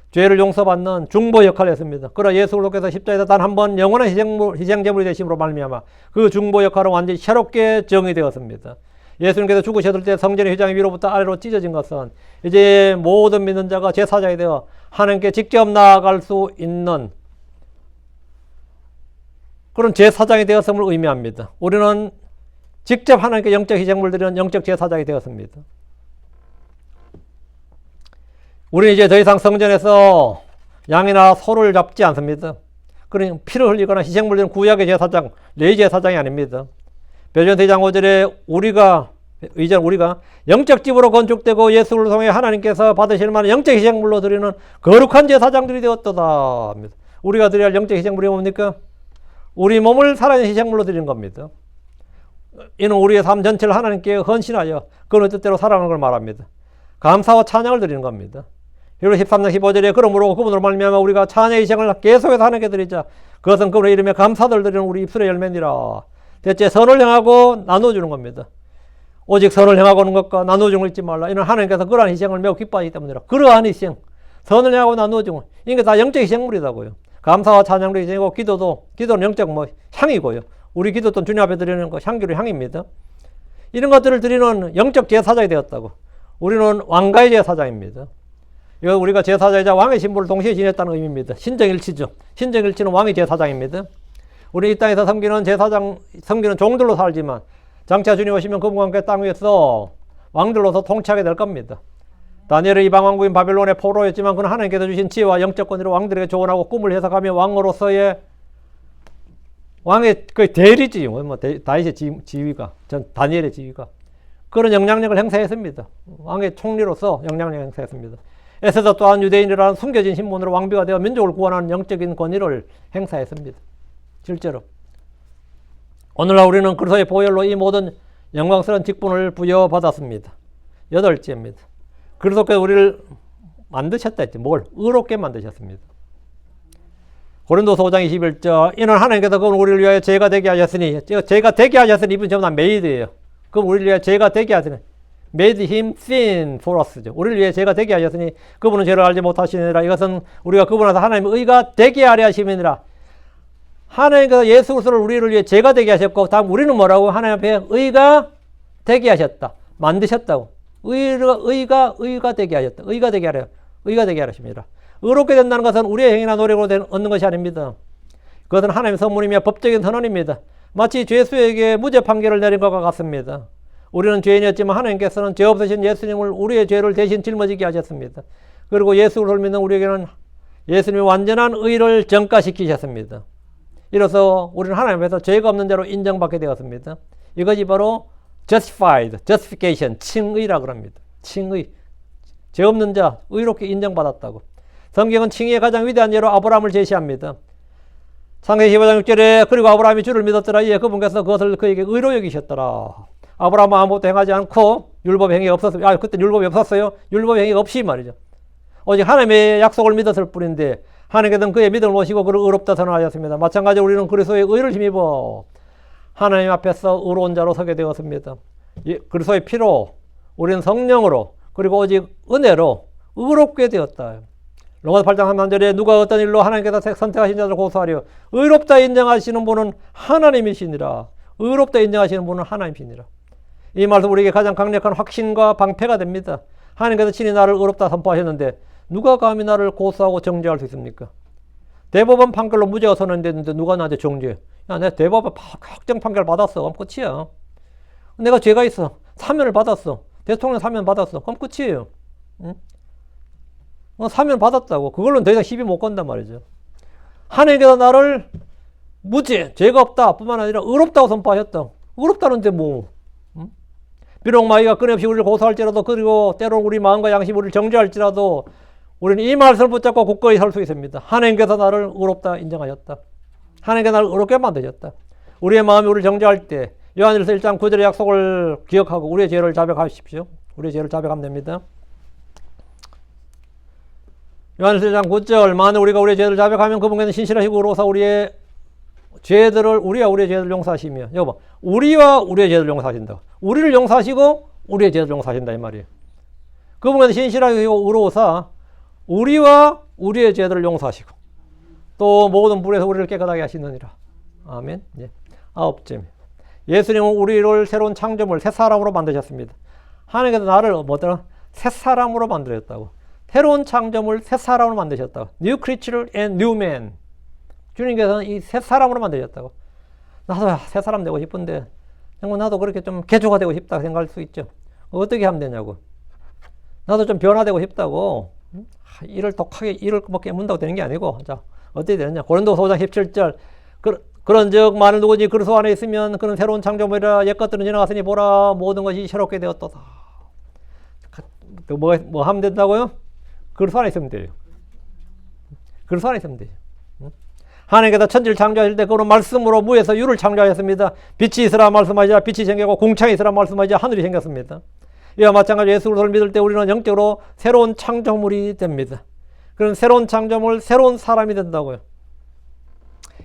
죄를 용서받는 중보 역할을 했습니다. 그러나 예수 그리스도께서 십자가에서 단 한 번 영원한 희생제물이 되심으로 말미암아 그 중보 역할은 완전히 새롭게 정의되었습니다. 예수님께서 죽으셨을 때 성전의 휘장이 위로부터 아래로 찢어진 것은 이제 모든 믿는 자가 제사장이 되어 하나님께 직접 나아갈 수 있는 그런 제사장이 되었음을 의미합니다. 우리는 직접 하나님께 영적 희생물 드리는 영적 제사장이 되었습니다. 우리는 이제 더 이상 성전에서 양이나 소를 잡지 않습니다. 그러니 피를 흘리거나 희생물 드리는 구약의 제사장, 레위 제사장이 아닙니다. 베드로전서 2장 5절에 우리가 영적 집으로 건축되고 예수를 통해 하나님께서 받으실 만한 영적 희생물로 드리는 거룩한 제사장들이 되었다. 우리가 드려야 할 영적 희생물이 뭡니까? 우리 몸을 살아있는 희생물로 드리는 겁니다. 이는 우리의 삶 전체를 하나님께 헌신하여 그런 뜻대로 살아가는 걸 말합니다. 감사와 찬양을 드리는 겁니다. 그리고 13장 15절에 그러므로 그분으로 말미암아 우리가 찬양의 희생을 계속해서 하나님께 드리자. 그것은 그분의 이름에 감사를 드리는 우리 입술의 열매니라. 대체 선을 향하고 나눠주는 겁니다. 오직 선을 향하고 오는 것과 나눠주는 걸 잊지 말라. 이는 하나님께서 그러한 희생을 매우 기뻐하기 때문이라. 그러한 희생, 선을 향하고 나눠주는 것. 이게 다 영적 희생물이라고요. 감사와 찬양도 희생이고 기도는 영적 향이고요. 우리 기도 또는 주님 앞에 드리는 거 향기로 향입니다. 이런 것들을 드리는 영적 제사장이 되었다고. 우리는 왕가의 제사장입니다. 이거 우리가 제사장이자 왕의 신분을 동시에 지냈다는 의미입니다. 신정일치죠. 신정일치는 왕의 제사장입니다. 우리 이 땅에서 섬기는 종들로 살지만 장차 주님 오시면 그분과 함께 땅 위에서 왕들로서 통치하게 될 겁니다. 다니엘은 이방 왕국인 바벨론의 포로였지만 그는 하나님께서 주신 지혜와 영적 권위로 왕들에게 조언하고 꿈을 해석하며 왕으로서의 왕의 그 대리지, 다윗의 지위가, 다니엘의 지위가 그런 영향력을 행사했습니다. 왕의 총리로서 영향력을 행사했습니다. 에스더 또한 유대인이라는 숨겨진 신분으로 왕비가 되어 민족을 구원하는 영적인 권위를 행사했습니다. 실제로 오늘날 우리는 그리스도의 보혈로 이 모든 영광스러운 직분을 부여받았습니다. 8제입니다. 그리스도께서 우리를 만드셨다 했지. 뭘? 의롭게 만드셨습니다. 고린도서 5장 21절 이는 하나님께서 그건 우리를 위하여 죄가 되게 하셨으니 죄가 되게 하셨으니 이분 전부 다 메이드예요. 그럼 우리를 위하여 죄가 되게 하시니 made him sin for us죠. 우리를 위해 죄가 되게 하셨으니 그분은 죄를 알지 못하시느니라. 이것은 우리가 그분 안에서 하나님의 의가 되게 하려 하심이니라. 하나님께서 예수 그리스도를 우리를 위해 죄가 되게 하셨고 다음 우리는 뭐라고? 하나님 앞에 의가 되게 하셨다. 만드셨다고. 의가 되게 하셨다. 의가 되게 하십니다. 의롭게 된다는 것은 우리의 행위나 노력으로 얻는 것이 아닙니다. 그것은 하나님의 선물이며 법적인 선언입니다. 마치 죄수에게 무죄 판결을 내린 것과 같습니다. 우리는 죄인이었지만 하나님께서는 죄 없으신 예수님을 우리의 죄를 대신 짊어지게 하셨습니다. 그리고 예수를 믿는 우리에게는 예수님의 완전한 의를 전가시키셨습니다. 이로써 우리는 하나님 앞에서 죄가 없는 자로 인정받게 되었습니다. 이것이 바로 justification, 칭의라고 합니다. 칭의. 죄 없는 자, 의롭게 인정받았다고. 성경은 칭의의 가장 위대한 예로 아브라함을 제시합니다. 창세기 15장 6절에 그리고 아브라함이 주를 믿었더라. 이에 그분께서 그것을 그에게 의로 여기셨더라. 아브라함은 아무것도 행하지 않고 율법 행위가 없었어요. 그때 율법이 없었어요. 율법 행위가 없이 말이죠. 오직 하나님의 약속을 믿었을 뿐인데 하나님께서는 그의 믿음을 모시고 그를 의롭다 선언하셨습니다. 마찬가지로 우리는 그리스도의 의를 힘입어 하나님 앞에서 의로운 자로 서게 되었습니다. 그리스도의 피로 우리는 성령으로 그리고 오직 은혜로 의롭게 되었다. 로마서 8장 3절에 누가 어떤 일로 하나님께서 선택하신 자를 고소하려 의롭다 인정하시는 분은 하나님이시니라. 의롭다 인정하시는 분은 하나님이시니라. 이 말씀 우리에게 가장 강력한 확신과 방패가 됩니다. 하나님께서 친히 나를 의롭다 선포하셨는데 누가 감히 나를 고소하고 정죄할 수 있습니까? 대법원 판결로 무죄가 선언됐는데 누가 나한테 정죄해? 야, 내가 대법원 확정 판결 받았어. 그럼 끝이야. 내가 죄가 있어. 사면을 받았어. 대통령 사면 받았어. 그럼 끝이에요. 응? 사면 받았다고. 그걸로는 더 이상 시비 못 건단 말이죠. 하나님께서 나를 무죄, 죄가 없다 뿐만 아니라 의롭다고 선포하셨다. 의롭다는데 뭐. 응? 비록 마귀가 끊임없이 우리를 고소할지라도, 그리고 때로는 우리 마음과 양심이 우리를 정죄할지라도 우리는 이 말씀을 붙잡고 굳건히 설 수 있습니다. 하나님께서 나를 의롭다 인정하셨다. 하나님께서 나를 의롭게 만드셨다. 우리의 마음이 우리를 정죄할 때 요한일서 1장 9절의 약속을 기억하고 우리의 죄를 자백하십시오. 우리의 죄를 자백하면 됩니다. 요한일서 1장 9절, 만일 우리가 우리의 죄를 자백하면 그분께서는 신실하시고 의로우사 우리의 죄들을, 우리와 우리의 죄를 용서하시며, 여보, 우리와 우리의 죄를 용서하신다. 우리를 용서하시고 우리의 죄를 용서하신다 이 말이에요. 그분께서는 신실하시고 의로우사 우리와 우리의 죄들을 용서하시고 또 모든 불에서 우리를 깨끗하게 하시느니라. 아멘. 예. 9점. 예수님은 우리를 새로운 창조물, 새 사람으로 만드셨습니다. 하나님께서 나를 뭐더라? 새 사람으로 만드셨다고. 새로운 창조물, 새 사람으로 만드셨다고. New creature and new man. 주님께서는 이 새 사람으로 만드셨다고. 나도 새 사람 되고 싶은데 나도 그렇게 좀 개조가 되고 싶다 생각할 수 있죠. 어떻게 하면 되냐고. 나도 좀 변화되고 싶다고. 일을 독하게 일을 뭐 깨문다고 되는 게 아니고, 자, 어떻게 되느냐. 고린도서 5장 17절. 그런즉 만일 누구지 그리스도 안에 있으면 그는 새로운 창조물이라 옛 것들은 지나갔으니 보라 모든 것이 새롭게 되었도다. 뭐 하면 된다고요? 그리스도 안에 있으면 돼요. 그리스도 안에 있으면 돼요. 하나님께서 천지를 창조하실 때 그런 말씀으로 무에서 유를 창조하셨습니다. 빛이 있으라 말씀하자 빛이 생기고 공창이 있으라 말씀하자 하늘이 생겼습니다. 이와 마찬가지로 예수 그리스도를 믿을 때 우리는 영적으로 새로운 창조물이 됩니다. 그런 새로운 창조물, 새로운 사람이 된다고요.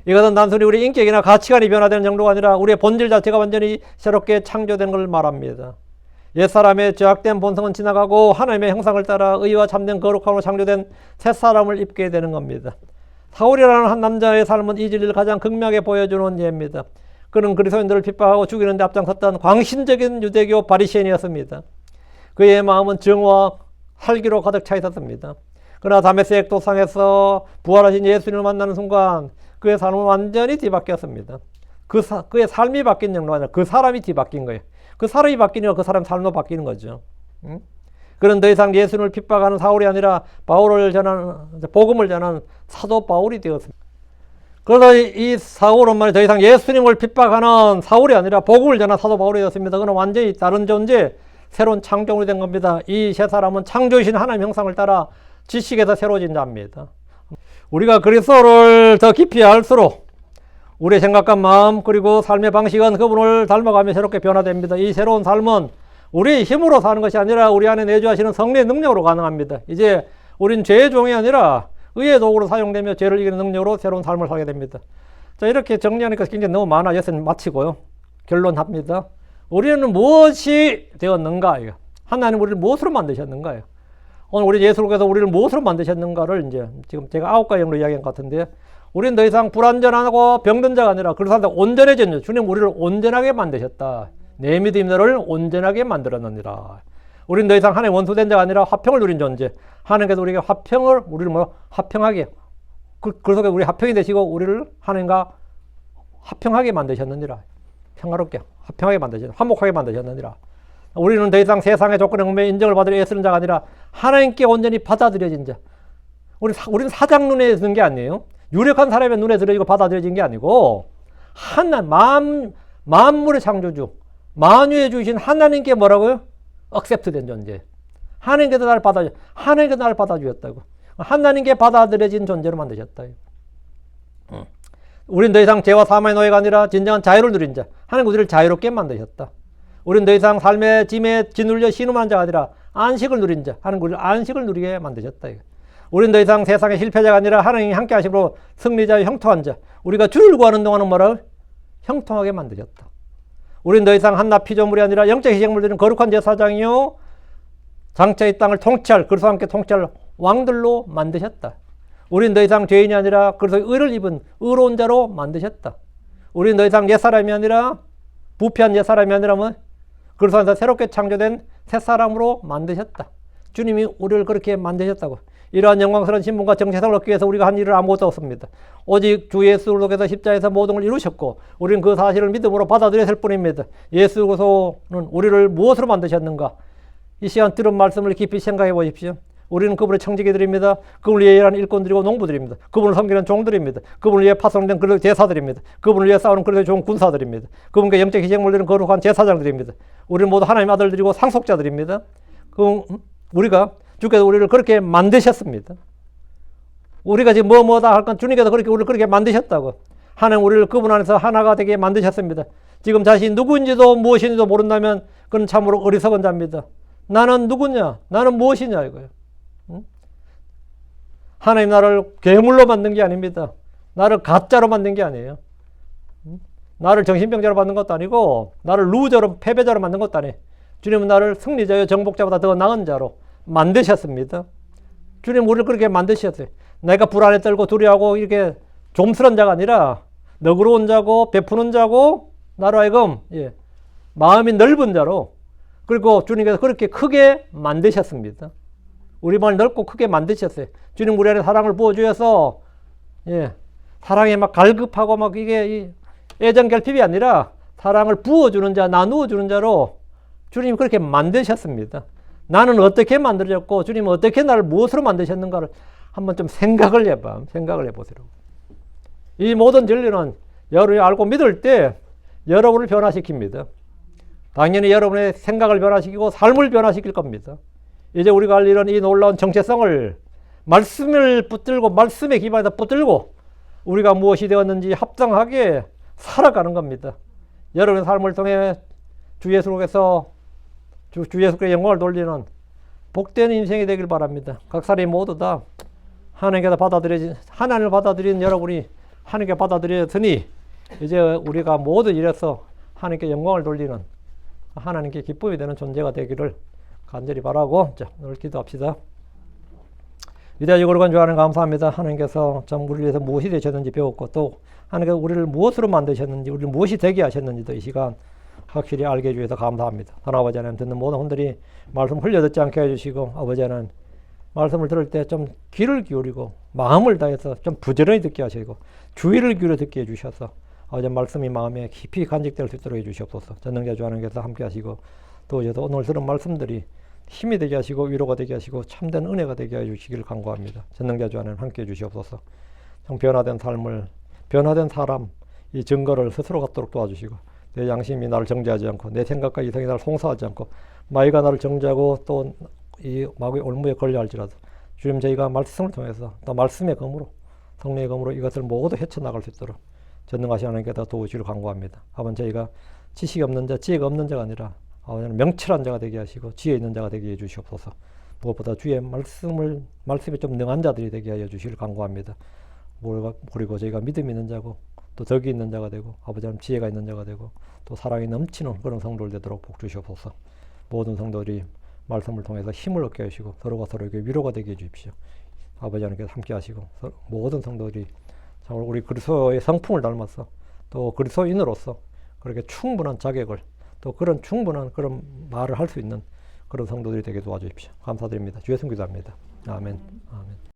이것은 단순히 우리 인격이나 가치관이 변화되는 정도가 아니라 우리의 본질 자체가 완전히 새롭게 창조되는 걸 말합니다. 옛사람의 죄악된 본성은 지나가고 하나님의 형상을 따라 의와 참된 거룩함으로 창조된 새 사람을 입게 되는 겁니다. 사울이라는 한 남자의 삶은 이 진리를 가장 극명하게 보여주는 예입니다. 그는 그리스도인들을 핍박하고 죽이는 데 앞장섰던 광신적인 유대교 바리새인이었습니다. 그의 마음은 정오와 활기로 가득 차 있었습니다. 그러나 다메섹 도상에서 부활하신 예수님을 만나는 순간 그의 삶은 완전히 뒤바뀌었습니다. 그의 삶이 바뀐 정도가 아니라 그 사람이 뒤바뀐 거예요. 그 사람이 바뀌니까 그 사람 삶도 바뀌는 거죠. 응? 그는 더 이상 예수님을 핍박하는 사울이 아니라 바울을 전하는, 복음을 전하는 사도 바울이 되었습니다. 그러다 이 사울은 말이 더 이상 예수님을 핍박하는 사울이 아니라 복음을 전하는 사도 바울이 되었습니다. 그는 완전히 다른 존재, 새로운 창조물이 된 겁니다. 이 세 사람은 창조이신 하나님 형상을 따라 지식에서 새로워진 자입니다. 우리가 그리스도를 더 깊이 알수록 우리의 생각과 마음 그리고 삶의 방식은 그분을 닮아가며 새롭게 변화됩니다. 이 새로운 삶은 우리의 힘으로 사는 것이 아니라 우리 안에 내주하시는 성령의 능력으로 가능합니다. 이제 우린 죄의 종이 아니라 의의 도구로 사용되며 죄를 이기는 능력으로 새로운 삶을 살게 됩니다. 자, 이렇게 정리하니까 굉장히 너무 많아져서 마치고요. 결론합니다. 우리는 무엇이 되었는가? 하나님 우리를 무엇으로 만드셨는가요? 오늘 우리 예수님께서 우리를 무엇으로 만드셨는가를 이제 지금 제가 9가지 정도 이야기한 것 같은데, 우리는 더 이상 불완전하고 병든 자가 아니라 그래서 온전해졌죠. 주님 우리를 온전하게 만드셨다. 내 믿음들을 온전하게 만들었느니라. 우리는 더 이상 하나님의 원수된 자가 아니라 화평을 누린 존재. 하나님께서 우리에게 화평을, 우리를 화평하게, 그래서 우리 화평이 되시고 우리를 하나님과 화평하게 만드셨느니라. 평화롭게, 화평하게 만드셨느니라. 화목하게 만드셨느니라. 우리는 더 이상 세상의 조건에 얽매여 인정을 받으려 애쓰는 자가 아니라 하나님께 온전히 받아들여진 자. 우리는 사장 눈에 드는 게 아니에요. 유력한 사람의 눈에 들어지고 받아들여진 게 아니고 만물의 창조주, 만유에 주신 하나님께 뭐라고요? accept 된 존재. 하나님께서 나를 받아주셨다고. 하나님께 받아들여진 존재로 만드셨다. 우린 더 이상 죄와 사망의 노예가 아니라 진정한 자유를 누린 자. 하나님 우리를 자유롭게 만드셨다. 우린 더 이상 삶의 짐에 짓눌려 신음하는 자가 아니라 안식을 누린 자. 하나님 우리를 안식을 누리게 만드셨다. 우린 더 이상 세상의 실패자가 아니라 하나님이 함께 하심으로 승리자의 형통한 자. 우리가 주를 구하는 동안은 뭐라고? 형통하게 만드셨다. 우린 더 이상 한낱 피조물이 아니라 영적 희생물 드리는 거룩한 제사장이요 장차 이 땅을 통치할, 그리스도와 함께 통치할 왕들로 만드셨다. 우린 더 이상 죄인이 아니라 그리스도의 의를 입은 의로운 자로 만드셨다. 우린 더 이상 옛사람이 아니라 부패한 옛사람이 아니라 그리스도 안에서 새롭게 창조된 새 사람으로 만드셨다. 주님이 우리를 그렇게 만드셨다고. 이러한 영광스러운 신분과 정체성을 얻기 위해서 우리가 한 일을 아무것도 없습니다. 오직 주 예수 그리스도께서 십자가에서 모든 걸 이루셨고 우리는 그 사실을 믿음으로 받아들였을 뿐입니다. 예수 그리스도는 우리를 무엇으로 만드셨는가? 이 시간 들은 말씀을 깊이 생각해 보십시오. 우리는 그분의 청지기들입니다. 그분을 위해 일하는 일꾼들이고 농부들입니다. 그분을 섬기는 종들입니다. 그분을 위해 파송된 그리스도의 제사들입니다. 그분을 위해 싸우는 그리스도의 좋은 군사들입니다. 그분께 영적 희생을 드리는 거룩한 제사장들입니다. 우리는 모두 하나님의 아들들이고 상속자들입니다. 우리가 주께서 우리를 그렇게 만드셨습니다. 우리가 지금 뭐다 할 건 주님께서 그렇게 우리를 그렇게 만드셨다고. 하나님 우리를 그분 안에서 하나가 되게 만드셨습니다. 지금 자신이 누구인지도 무엇인지도 모른다면 그건 참으로 어리석은 자입니다. 나는 누구냐? 나는 무엇이냐 이거예요. 하나님 나를 괴물로 만든 게 아닙니다. 나를 가짜로 만든 게 아니에요. 나를 정신병자로 만든 것도 아니고 나를 루저로 패배자로 만든 것도 아니에요. 주님은 나를 승리자요 정복자보다 더 나은 자로 만드셨습니다. 주님 우리를 그렇게 만드셨어요. 내가 불안에 떨고 두려워하고 이렇게 좀스런 자가 아니라 너그러운 자고 베푸는 자고 나로 하여금 마음이 넓은 자로 그리고 주님께서 그렇게 크게 만드셨습니다. 우리 마음을 넓고 크게 만드셨어요. 주님 우리 안에 사랑을 부어주셔서 사랑에 막 갈급하고 막 이게 애정 결핍이 아니라 사랑을 부어주는 자, 나누어 주는 자로 주님이 그렇게 만드셨습니다. 나는 어떻게 만들어졌고 주님은 어떻게 나를 무엇으로 만드셨는가를 한번 좀 생각을 해보세요. 이 모든 진리는 여러분이 알고 믿을 때 여러분을 변화시킵니다. 당연히 여러분의 생각을 변화시키고 삶을 변화시킬 겁니다. 이제 우리가 할 일은 이 놀라운 정체성을 말씀을 붙들고 말씀의 기반에서 붙들고 우리가 무엇이 되었는지 합당하게 살아가는 겁니다. 여러분의 삶을 통해 주 예수께서 주 예수께 영광을 돌리는 복된 인생이 되길 바랍니다. 각 사람이 모두 다 하나님께서 하나님을 받아들이는 여러분이 하나님께 받아들였으니 이제 우리가 모두 이래서 하나님께 영광을 돌리는 하나님께 기쁨이 되는 존재가 되기를 간절히 바라고 자, 오늘 기도합시다. 위대하시고 거룩한 주 하나님 감사합니다. 하나님께서 참 우리를 위해서 무엇이 되셨는지 배웠고 또 하나님께서 우리를 무엇으로 만드셨는지 우리를 무엇이 되게 하셨는지도 이 시간 확실히 알게 해주셔서 감사합니다. 하나님 아버지 하나님 듣는 모든 분들이 말씀 흘려듣지 않게 해주시고 아버지 하나님 말씀을 들을 때 좀 귀를 기울이고 마음을 다해서 좀 부지런히 듣게 하시고 주의를 기울여 듣게 해주셔서 아버지 말씀이 마음에 깊이 간직될 수 있도록 해주시옵소서. 전능자 주 하나님께서 함께 하시고 또 오늘 들은 말씀들이 힘이 되게 하시고 위로가 되게 하시고 참된 은혜가 되게 해주시기를 간구합니다. 전능자 주 하나님 함께 해주시옵소서. 변화된 삶을 변화된 사람 이 증거를 스스로 갖도록 도와주시고 내 양심이 나를 정죄하지 않고 내 생각과 이성이 나를 송사하지 않고 마귀가 나를 정죄하고 또 이 마귀의 올무에 걸려 할지라도 주님 저희가 말씀을 통해서 또 말씀의 검으로 성령의 검으로 이것을 모두 헤쳐나갈 수 있도록 전능하신 하나님께서 도우시기를 간구합니다. 아버지 저희가 지식이 없는 자, 지혜가 없는 자가 아니라 아버지 명철한 자가 되게 하시고 지혜 있는 자가 되게 해주시옵소서. 무엇보다 주의 말씀에 좀 능한 자들이 되게 하여 주시기를 간구합니다. 그리고 저희가 믿음이 있는 자고 또 덕이 있는 자가 되고 아버지 하나님 지혜가 있는 자가 되고 또 사랑이 넘치는 그런 성도들 되도록 복 주시옵소서. 모든 성도들이 말씀을 통해서 힘을 얻게 하시고 서로가 서로에게 위로가 되게 해주십시오. 아버지 하나님께서 함께 하시고 모든 성도들이 정말 우리 그리스도의 성품을 닮아서 또 그리스도인으로서 그렇게 충분한 자격을 또 그런 충분한 그런 말을 할 수 있는 그런 성도들이 되게 도와주십시오. 감사드립니다. 주의 성기도합니다. 아멘. 아멘.